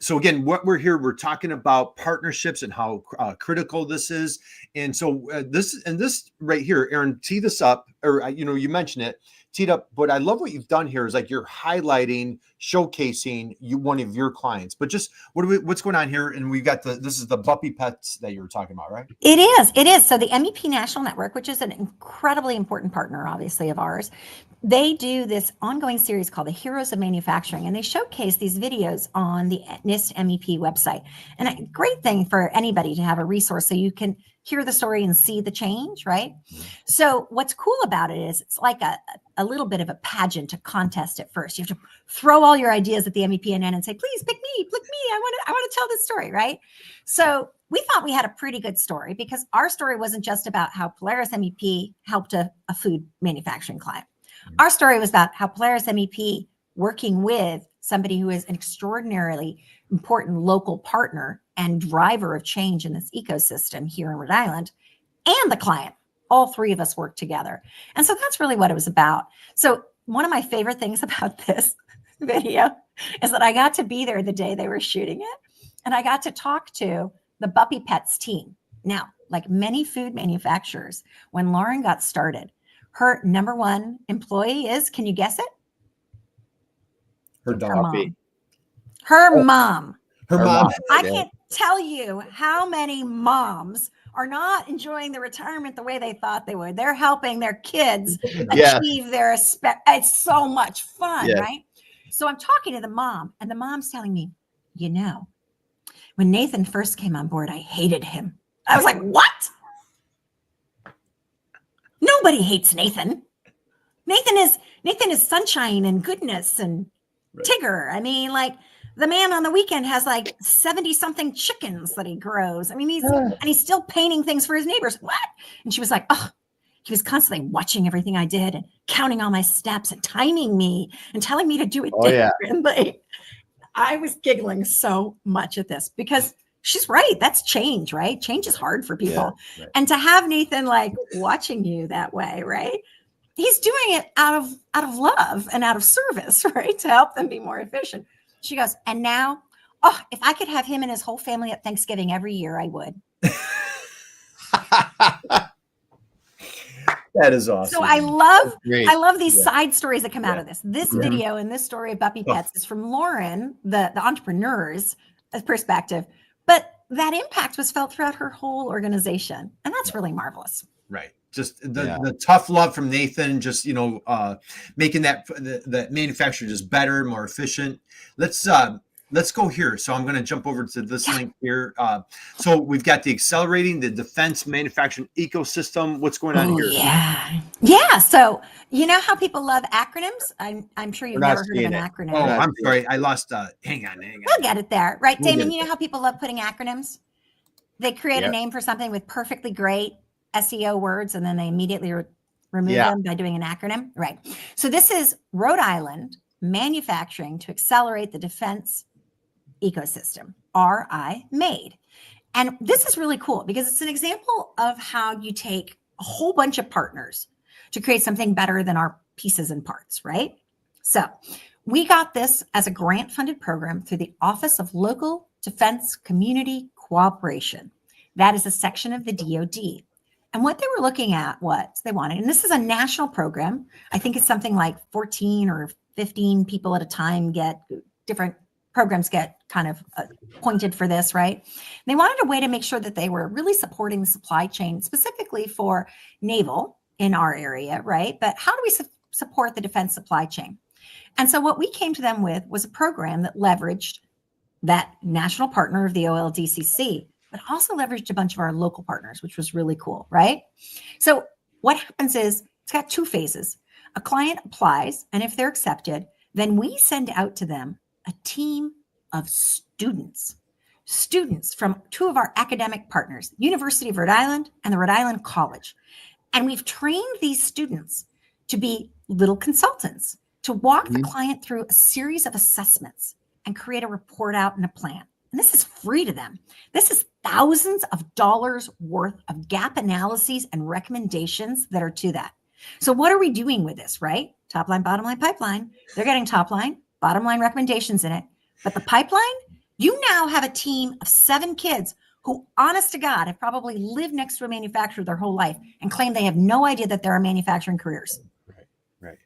So again, what we're talking about partnerships and how critical this is. And so this right here, Erin, tee this up, or you mentioned it, teed up. But I love what you've done here is like you're highlighting, showcasing one of your clients. But just what's going on here? And we've got this is the Buppy Pets that you were talking about, right? It is. So the MEP National Network, which is an incredibly important partner, obviously, of ours, they do this ongoing series called the Heroes of Manufacturing, and they showcase these videos on the NIST MEP website. And a great thing for anybody to have a resource so you can hear the story and see the change, right? So what's cool about it is it's like a little bit of a pageant, a contest at first. You have to throw all your ideas at the MEPNN and say, please pick me. I want to tell this story, right? So we thought we had a pretty good story because our story wasn't just about how Polaris MEP helped a food manufacturing client. Our story was about how Polaris MEP, working with somebody who is an extraordinarily important local partner and driver of change in this ecosystem here in Rhode Island, and the client, all three of us work together. And so that's really what it was about. So one of my favorite things about this video is that I got to be there the day they were shooting it, and I got to talk to the Buppy Pets team. Now, like many food manufacturers, when Lauren got started, her number one employee is, can you guess it? Her dog. Her mom. Her mom. I can't tell you how many moms are not enjoying the retirement the way they thought they would. They're helping their kids achieve their it's so much fun, right? So I'm talking to the mom, and the mom's telling me, when Nathan first came on board, I hated him. I was like, what? Nobody hates Nathan. Nathan is sunshine and goodness and Tigger. I mean, like, the man on the weekend has like 70 something chickens that he grows. I mean, he's still painting things for his neighbors. What? And she was like, oh, he was constantly watching everything I did and counting all my steps and timing me and telling me to do it differently. I was giggling so much at this because she's right. That's change, right? Change is hard for people. Yeah, right. And to have Nathan like watching you that way, right? He's doing it out of love and out of service, right? To help them be more efficient. She goes, and now, if I could have him and his whole family at Thanksgiving every year, I would. That is awesome. So I love these side stories that come out of this. This video and this story of Buppy Pets is from Lauren, the entrepreneur's perspective, but that impact was felt throughout her whole organization. And that's really marvelous. Right. Just the tough love from Nathan, just, making that manufacturer just better, more efficient. Let's go here. So I'm going to jump over to this link here. So we've got the accelerating the defense manufacturing ecosystem. What's going on here? Yeah. So you know how people love acronyms? I'm sure you've never heard of an acronym. Oh, I'm sorry. I lost. Hang on. We'll get it there. Right, Damon, you know how people love putting acronyms? They create a name for something with perfectly great SEO words, and then they immediately remove them by doing an acronym. Right. So this is Rhode Island Manufacturing to Accelerate the Defense Ecosystem, RI-MADE. And this is really cool because it's an example of how you take a whole bunch of partners to create something better than our pieces and parts, right? So we got this as a grant-funded program through the Office of Local Defense Community Cooperation. That is a section of the DoD. And what they were looking at was they wanted, and this is a national program. I think it's something like 14 or 15 people at a time get different programs get kind of appointed for this, right? They wanted a way to make sure that they were really supporting the supply chain, specifically for naval in our area, right? But how do we support the defense supply chain? And so what we came to them with was a program that leveraged that national partner of the OLDCC, but also leveraged a bunch of our local partners, which was really cool, right? So what happens is it's got 2 phases. A client applies, and if they're accepted, then we send out to them a team of students from 2 of our academic partners, University of Rhode Island and the Rhode Island College. And we've trained these students to be little consultants, to walk the client through a series of assessments and create a report out and a plan. And this is free to them. This is thousands of dollars worth of gap analyses and recommendations that are to that. So what are we doing with this, right? Top line, bottom line, pipeline. They're getting top line, bottom line recommendations in it. But the pipeline, you now have a team of 7 kids who, honest to God, have probably lived next to a manufacturer their whole life and claim they have no idea that there are manufacturing careers. Right.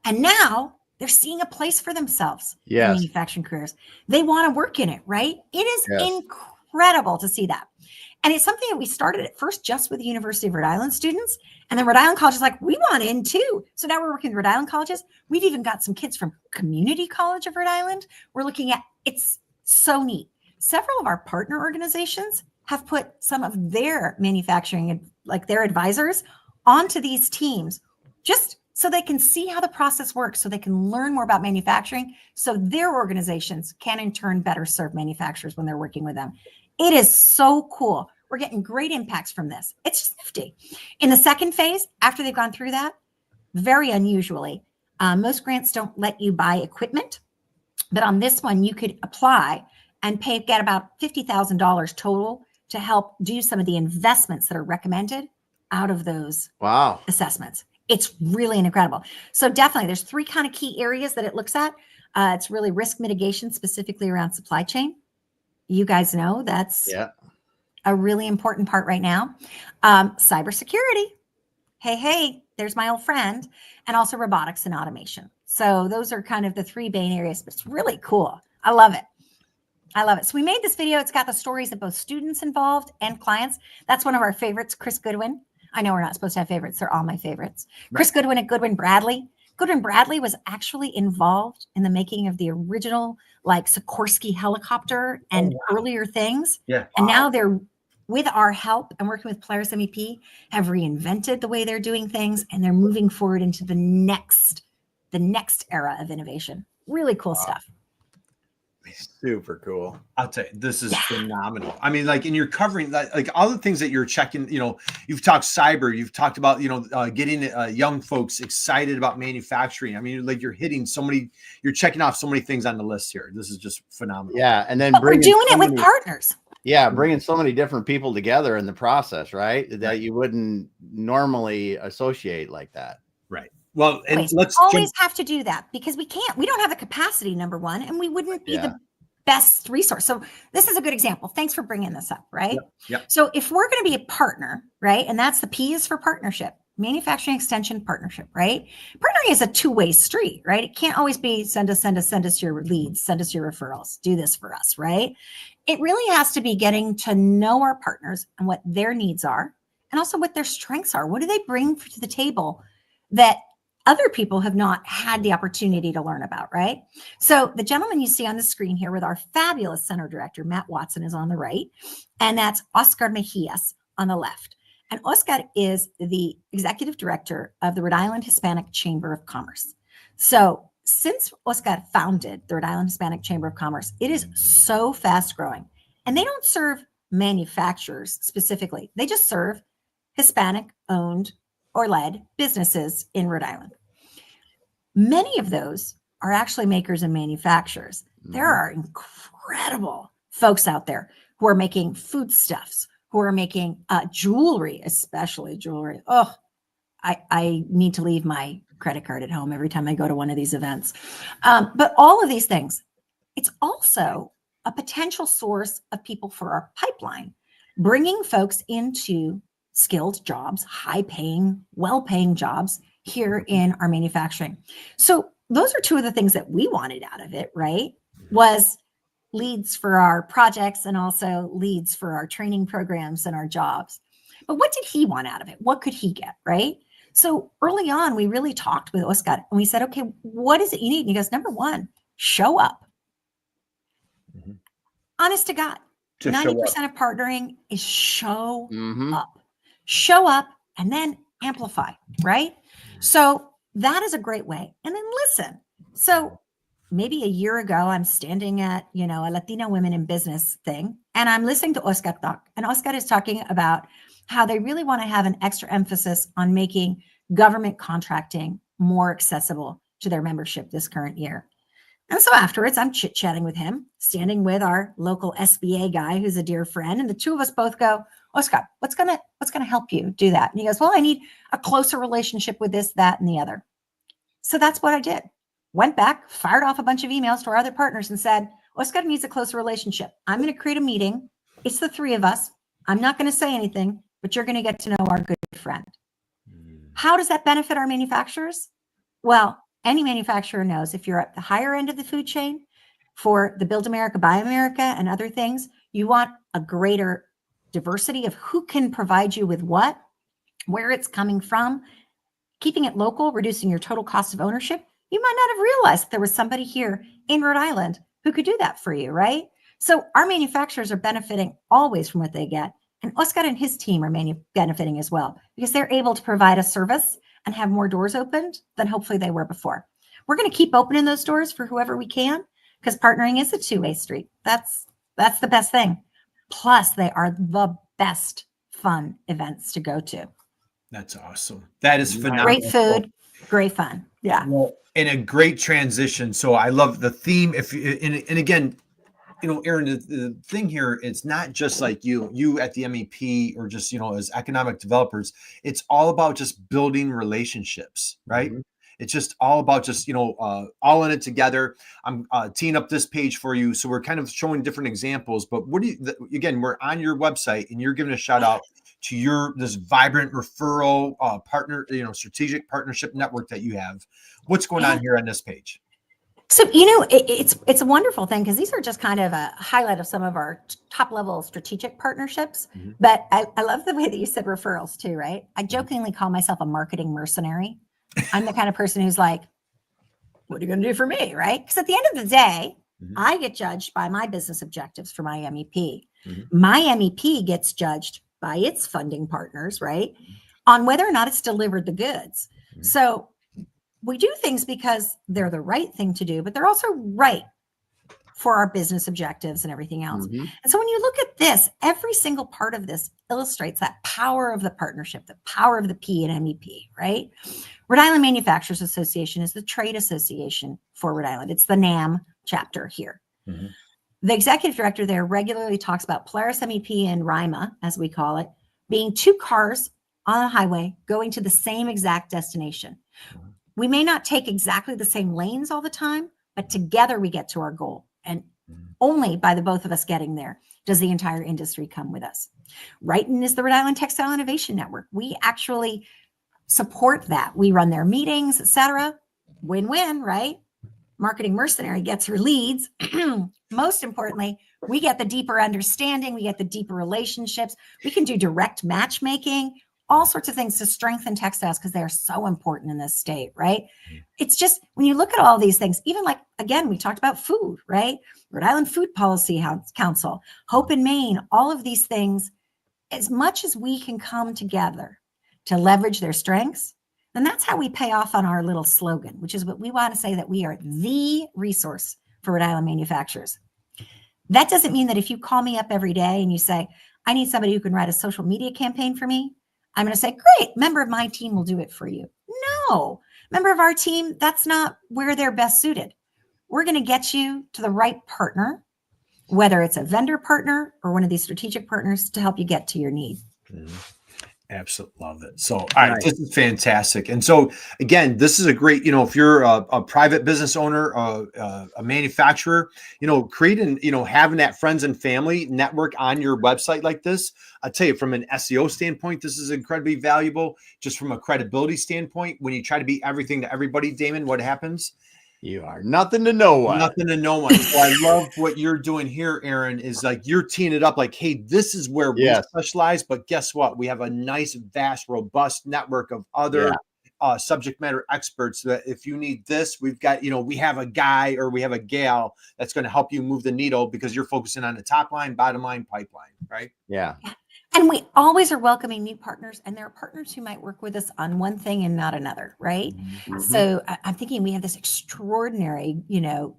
And now they're seeing a place for themselves in Yes. manufacturing careers. They want to work in it, right? It is incredible to see that. And it's something that we started at first just with the University of Rhode Island students. And then Rhode Island College is like, we want in too. So now we're working with Rhode Island colleges. We've even got some kids from Community College of Rhode Island. We're looking at, it's so neat. Several of our partner organizations have put some of their manufacturing, like their advisors, onto these teams, just so they can see how the process works, so they can learn more about manufacturing, so their organizations can in turn better serve manufacturers when they're working with them. It is so cool. We're getting great impacts from this. It's just nifty. In the second phase, after they've gone through that, very unusually, most grants don't let you buy equipment, but on this one, you could apply and get about $50,000 total to help do some of the investments that are recommended out of those assessments. It's really incredible. So definitely there's 3 kind of key areas that it looks at. It's really risk mitigation, specifically around supply chain. You guys know that's a really important part right now. Cybersecurity. Hey, there's my old friend. And also robotics and automation. So those are kind of the 3 main areas, but it's really cool. I love it. So we made this video. It's got the stories of both students involved and clients. That's one of our favorites, Chris Goodwin. I know we're not supposed to have favorites. They're all my favorites. Right. Chris Goodwin at Goodwin Bradley. Goodwin Bradley was actually involved in the making of the original like Sikorsky helicopter and earlier things. Yeah. And now they're, with our help and working with Polaris MEP, have reinvented the way they're doing things, and they're moving forward into the next era of innovation. Really cool stuff. Super cool. I'll tell you, this is phenomenal. I mean, like, and you're covering like all the things that you're checking, you know, you've talked cyber, you've talked about, you know, getting young folks excited about manufacturing. I mean, like you're checking off so many things on the list here. This is just phenomenal. Yeah. And then we're doing it with partners. Yeah. Bringing so many different people together in the process, right? That you wouldn't normally associate like that. Right. Well, and let's always have to do that because we don't have the capacity, number one, and we wouldn't be the best resource. So this is a good example. Thanks for bringing this up, right? Yep. So if we're going to be a partner, right? And that's the P is for partnership, manufacturing extension partnership, right? Partnering is a 2-way street, right? It can't always be send us your leads, send us your referrals, do this for us, right? It really has to be getting to know our partners and what their needs are and also what their strengths are. What do they bring to the table that other people have not had the opportunity to learn about, right? So the gentleman you see on the screen here with our fabulous center director, Matt Watson, is on the right, and that's Oscar Mejias on the left. And Oscar is the executive director of the Rhode Island Hispanic Chamber of Commerce. So since Oscar founded the Rhode Island Hispanic Chamber of Commerce, it is so fast growing. And they don't serve manufacturers specifically. They just serve Hispanic owned or led businesses in Rhode Island. Many of those are actually makers and manufacturers. There are incredible folks out there who are making foodstuffs, who are making jewelry, especially jewelry. Oh, I need to leave my credit card at home every time I go to one of these events. But all of these things, it's also a potential source of people for our pipeline, bringing folks into skilled jobs, high-paying, well-paying jobs here in our manufacturing. So those are 2 of the things that we wanted out of it, right? was leads for our projects and also leads for our training programs and our jobs. But what did he want out of it? What could he get, right? So early on, we really talked with Oscar and we said, okay, what is it you need? And he goes, number one, show up. Mm-hmm. Honest to God, Just 90% of partnering is show Mm-hmm. up. Show up and then amplify, right? So that is a great way. And then listen. So maybe a year ago, I'm standing at, a Latino women in business thing, and I'm listening to Oscar talk. And Oscar is talking about how they really want to have an extra emphasis on making government contracting more accessible to their membership this current year. And so afterwards, I'm chit-chatting with him, standing with our local SBA guy, who's a dear friend. And the two of us both go, Oscar, what's gonna help you do that? And he goes, well, I need a closer relationship with this, that, and the other. So that's what I did. Went back, fired off a bunch of emails to our other partners and said, Oscar needs a closer relationship. I'm going to create a meeting. It's the three of us. I'm not going to say anything, but you're going to get to know our good friend. How does that benefit our manufacturers? Well, any manufacturer knows if you're at the higher end of the food chain for the Build America, Buy America, and other things, you want a greater diversity of who can provide you with what, where it's coming from, keeping it local, reducing your total cost of ownership. You might not have realized there was somebody here in Rhode Island who could do that for you, right? So our manufacturers are benefiting always from what they get. And Oscar and his team are benefiting as well because they're able to provide a service and have more doors opened than hopefully they were before. We're going to keep opening those doors for whoever we can because partnering is a two-way street. That's the best thing. Plus, they are the best fun events to go to. That's awesome. That is phenomenal. Great food, great fun. Yeah. Well, and a great transition. So I love the theme. And again, Erin, the thing here, it's not just like you at the MEP or just, as economic developers, it's all about just building relationships, right? Mm-hmm. It's just all about just, all in it together. I'm teeing up this page for you. So we're kind of showing different examples, but again, we're on your website and you're giving a shout out to this vibrant referral partner, strategic partnership network that you have. What's going on here on this page? So, it's a wonderful thing because these are just kind of a highlight of some of our top level strategic partnerships. Mm-hmm. But I love the way that you said referrals too, right? I jokingly call myself a marketing mercenary. I'm the kind of person who's like, what are you going to do for me, right? Because at the end of the day, mm-hmm. I get judged by my business objectives for my MEP. Mm-hmm. My MEP gets judged by its funding partners, right? Mm-hmm. On whether or not it's delivered the goods. Mm-hmm. So we do things because they're the right thing to do, but they're also right for our business objectives and everything else. Mm-hmm. And so when you look at this, every single part of this illustrates that power of the partnership, the power of the P and MEP, right? Rhode Island Manufacturers Association is the trade association for Rhode Island. It's the NAM chapter here. Mm-hmm. The executive director there regularly talks about Polaris MEP and RIMA, as we call it, being two cars on a highway going to the same exact destination. Mm-hmm. We may not take exactly the same lanes all the time, but together we get to our goal. And only by the both of us getting there does the entire industry come with us. Wrighton is the Rhode Island Textile Innovation Network. We actually support that. We run their meetings, etc. Win-win, right? Marketing mercenary gets her leads. Most importantly, we get the deeper understanding. We get the deeper relationships. We can do direct matchmaking. All sorts of things to strengthen textiles because they are so important in this state, right? It's just, when you look at all these things, even like, again, we talked about food, right? Rhode Island Food Policy Council, Hope in Maine, all of these things, as much as we can come together to leverage their strengths, then that's how we pay off on our little slogan, which is what we want to say, that we are the resource for Rhode Island manufacturers. That doesn't mean that if you call me up every day and you say, I need somebody who can write a social media campaign for me, I'm going to say, great, member of my team will do it for you. No, member of our team, that's not where they're best suited. We're going to get you to the right partner, whether it's a vendor partner or one of these strategic partners to help you get to your need. Mm-hmm. Absolutely love it. So, all right, this is fantastic. And so, again, this is a great, if you're a private business owner, a manufacturer, creating, having that friends and family network on your website like this, I'll tell you, from an SEO standpoint, this is incredibly valuable. Just from a credibility standpoint, when you try to be everything to everybody, Damon, what happens? You are nothing to no one. Nothing to no one. So I love what you're doing here, Erin, is like you're teeing it up like, hey, this is where we specialize, but guess what? We have a nice, vast, robust network of other subject matter experts that if you need this, we've got, we have a guy or we have a gal that's going to help you move the needle because you're focusing on the top line, bottom line, pipeline, right? Yeah. And we always are welcoming new partners, and there are partners who might work with us on one thing and not another, right? Mm-hmm. So I'm thinking we have this extraordinary,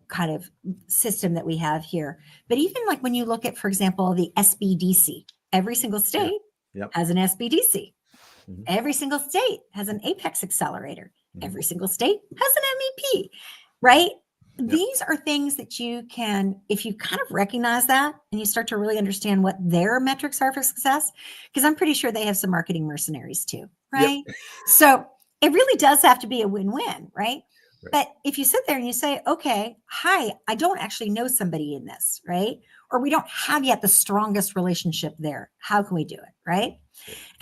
kind of system that we have here. But even like when you look at, for example, the SBDC, every single state has an SBDC. Mm-hmm. Every single state has an Apex accelerator. Mm-hmm. Every single state has an MEP, right? Yep. These are things that you can, if you kind of recognize that and you start to really understand what their metrics are for success, because I'm pretty sure they have some marketing mercenaries too, right? Yep. So it really does have to be a win-win, right? But if you sit there and you say, okay, hi, I don't actually know somebody in this, right? Or we don't have yet the strongest relationship there. How can we do it, right?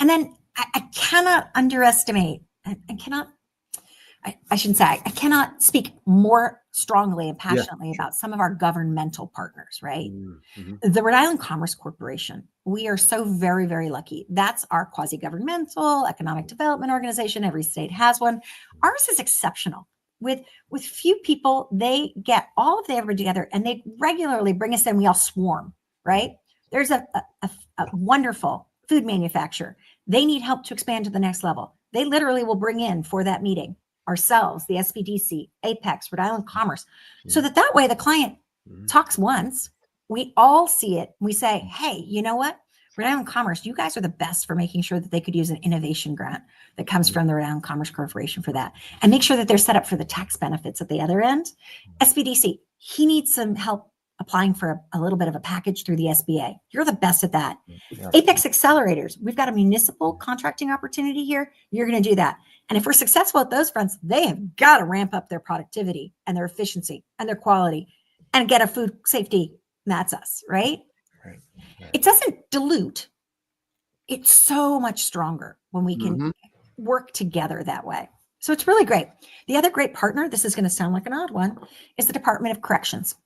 And then I cannot underestimate, I shouldn't say, I cannot speak more strongly and passionately about some of our governmental partners, right? Mm-hmm. The Rhode Island Commerce Corporation, we are so very, very lucky. That's our quasi-governmental economic development organization. Every state has one. Ours is exceptional. With few people, they get all of the effort together and they regularly bring us in. We all swarm, right? There's a wonderful food manufacturer. They need help to expand to the next level. They literally will bring in for that meeting ourselves, the SBDC, Apex, Rhode Island Commerce, so that way the client talks once, we all see it, we say, hey, you know what? Rhode Island Commerce, you guys are the best for making sure that they could use an innovation grant that comes from the Rhode Island Commerce Corporation for that, and make sure that they're set up for the tax benefits at the other end. SBDC, he needs some help applying for a little bit of a package through the SBA. You're the best at that. Yeah. Apex accelerators, we've got a municipal contracting opportunity here. You're going to do that. And if we're successful at those fronts, they have got to ramp up their productivity and their efficiency and their quality and get a food safety. That's us, right? Right. It doesn't dilute. It's so much stronger when we can work together that way. So it's really great. The other great partner, this is going to sound like an odd one, is the Department of Corrections.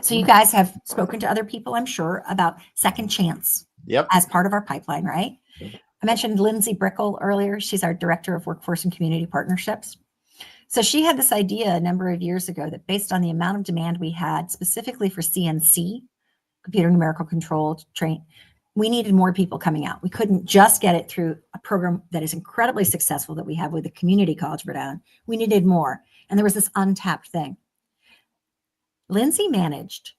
So you guys have spoken to other people, I'm sure, about Second Chance as part of our pipeline, right? I mentioned Lindsay Brickle earlier. She's our Director of Workforce and Community Partnerships. So she had this idea a number of years ago that based on the amount of demand we had specifically for CNC, computer numerical control train, we needed more people coming out. We couldn't just get it through a program that is incredibly successful that we have with the Community College of Rhode Island. We needed more. And there was this untapped thing. Lindsay managed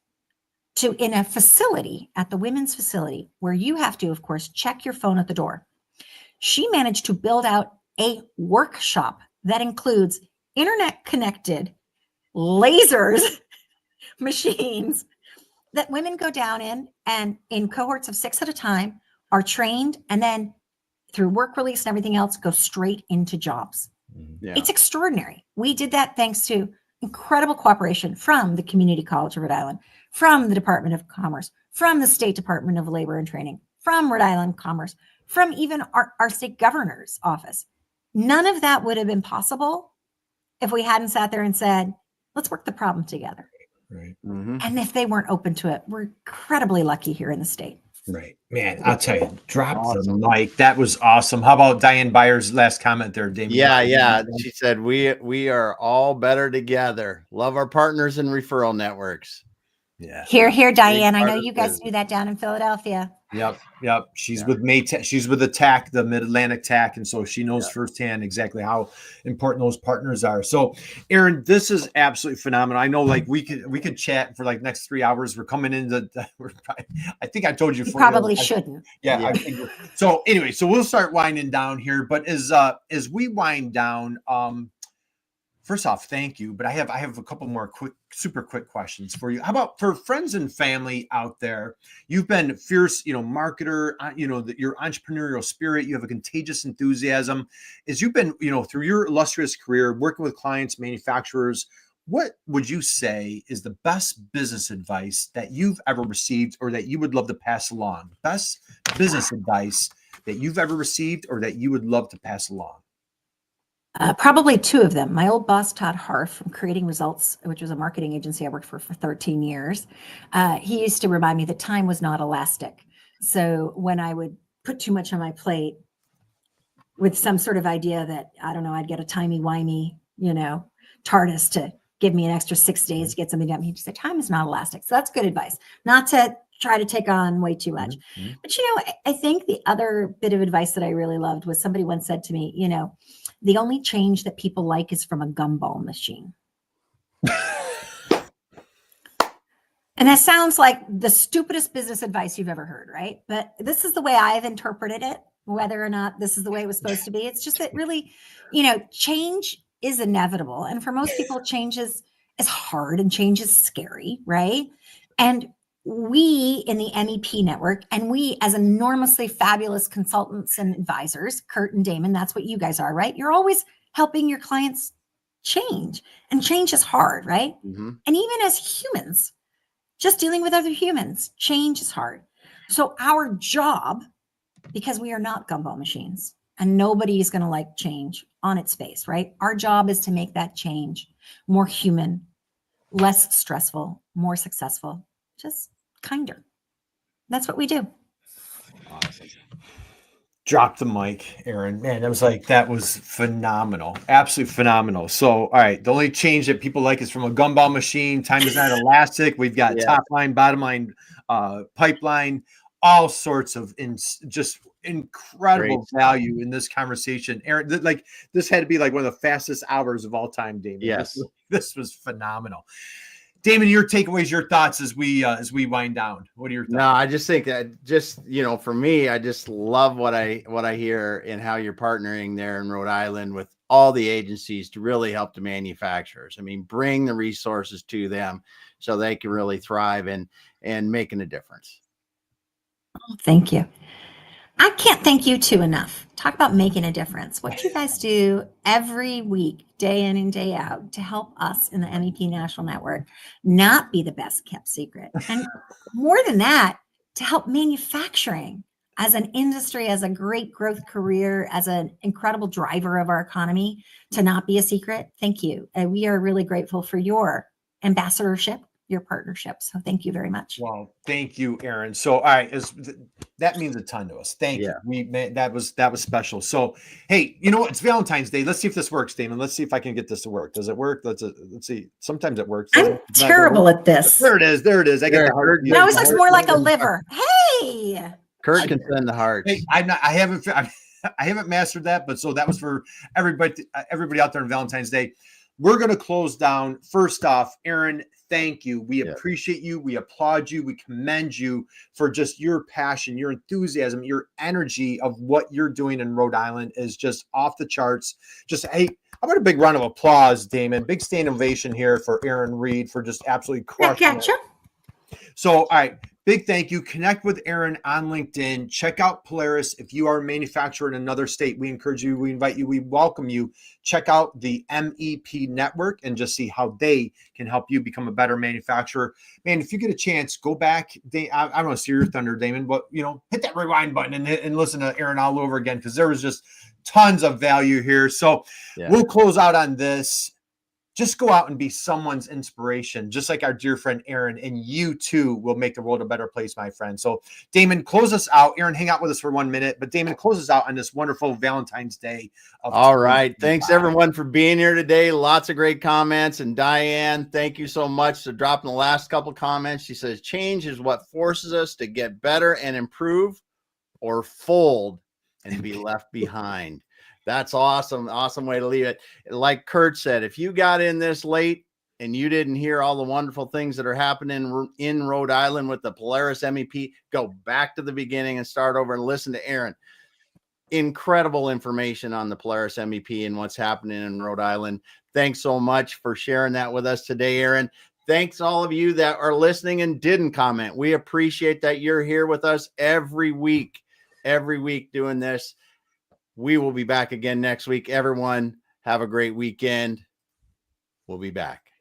to, in a facility, at the women's facility, where you have to, of course, check your phone at the door, she managed to build out a workshop that includes internet-connected lasers machines that women go down in, and in cohorts of 6 at a time, are trained, and then through work release and everything else, go straight into jobs. Yeah. It's extraordinary. We did that thanks to incredible cooperation from the Community College of Rhode Island, from the Department of Commerce, from the State Department of Labor and Training, from Rhode Island Commerce, from even our state governor's office. None of that would have been possible if we hadn't sat there and said, let's work the problem together. Right. Mm-hmm. And if they weren't open to it, we're incredibly lucky here in the state. Right. Man, I'll tell you, drop the mic. That was awesome. How about Diane Byers' last comment there, David? Yeah. She said, we are all better together. Love our partners and referral networks. Yeah. Here, Diane. I know you guys do that down in Philadelphia. Yep. She's with Maytech. She's with the TAC, the Mid-Atlantic TAC, and so she knows firsthand exactly how important those partners are. So, Erin, this is absolutely phenomenal. I know, like we could chat for like next 3 hours. We're coming into. I think I told you. You probably shouldn't. Yeah. I think so. Anyway, so we'll start winding down here. But as we wind down, first off, thank you. But I have a couple more super quick questions for you. How about for friends and family out there? You've been fierce, marketer, your entrepreneurial spirit, you have a contagious enthusiasm. As you've been, through your illustrious career, working with clients, manufacturers, what would you say is the best business advice that you've ever received or that you would love to pass along? Best business advice that you've ever received or that you would love to pass along? Probably two of them. My old boss, Todd Harf from Creating Results, which was a marketing agency I worked for 13 years. He used to remind me that time was not elastic. So when I would put too much on my plate with some sort of idea that, I don't know, I'd get a timey-wimey, TARDIS to give me an extra 6 days to get something done, he'd say, time is not elastic. So that's good advice. Not to try to take on way too much. Mm-hmm. But, I think the other bit of advice that I really loved was somebody once said to me, the only change that people like is from a gumball machine. And that sounds like the stupidest business advice you've ever heard, right? But this is the way I've interpreted it, whether or not this is the way it was supposed to be. It's just that really, change is inevitable. And for most people, change is hard and change is scary, right? And we in the MEP network, and we as enormously fabulous consultants and advisors, Kurt and Damon, that's what you guys are, right? You're always helping your clients change, and change is hard, right? Mm-hmm. And even as humans, just dealing with other humans, change is hard. So our job, because we are not gumball machines and nobody is going to like change on its face, right? Our job is to make that change more human, less stressful, more successful, just kinder. That's what we do. Awesome. Drop the mic, Erin. Man, that was phenomenal. Absolutely phenomenal. So, all right, the only change that people like is from a gumball machine. Time is not elastic. We've got top line, bottom line, pipeline, all sorts of just incredible value in this conversation. Erin, this had to be like one of the fastest hours of all time, Damon. Yes. This was phenomenal. Damon, your takeaways, your thoughts as we wind down. What are your thoughts? No, I just think that for me, I just love what I hear and how you're partnering there in Rhode Island with all the agencies to really help the manufacturers. I mean, bring the resources to them so they can really thrive and making a difference. Oh, thank you. I can't thank you two enough. Talk about making a difference. What you guys do every week, day in and day out, to help us in the MEP National Network not be the best kept secret. And more than that, to help manufacturing as an industry, as a great growth career, as an incredible driver of our economy, to not be a secret. Thank you. And we are really grateful for your ambassadorship, your partnership. So thank you very much. Well, thank you, Erin. So, all right, that means a ton to us. Thank you. That was special. So, hey, you know what? It's Valentine's Day. Let's see if this works, Damon. Let's see if I can get this to work. Does it work? Let's see. Sometimes it works. I'm terrible at this. There it is. I got the heart. No, it looks more like a liver. Hey, Kurt can send the hearts. Hey, I haven't mastered that, but so that was for everybody out there on Valentine's Day. We're going to close down. First off, Erin, thank you. We appreciate you. We applaud you. We commend you for just your passion, your enthusiasm, your energy of what you're doing in Rhode Island is just off the charts. Just, hey, how about a big round of applause, Damon? Big stand ovation here for Erin Read for just absolutely crushing it. So, all right. Big thank you. Connect with Erin on LinkedIn. Check out Polaris. If you are a manufacturer in another state, we encourage you, we invite you, we welcome you. Check out the MEP network and just see how they can help you become a better manufacturer. Man, if you get a chance, go back. I don't want to steal your thunder, Damon, but hit that rewind button and listen to Erin all over again, because there was just tons of value here. So we'll close out on this. Just go out and be someone's inspiration, just like our dear friend Erin, and you too will make the world a better place, my friend. So, Damon, close us out. Erin, hang out with us for 1 minute, but Damon, close us out on this wonderful Valentine's Day. All right. Thanks, everyone, for being here today. Lots of great comments. And Diane, thank you so much for dropping the last couple of comments. She says, change is what forces us to get better and improve, or fold and be left behind. That's awesome. Awesome way to leave it. Like Kurt said, if you got in this late and you didn't hear all the wonderful things that are happening in Rhode Island with the Polaris MEP, go back to the beginning and start over and listen to Erin. Incredible information on the Polaris MEP and what's happening in Rhode Island. Thanks so much for sharing that with us today, Erin. Thanks all of you that are listening and didn't comment. We appreciate that you're here with us every week doing this. We will be back again next week. Everyone, have a great weekend. We'll be back.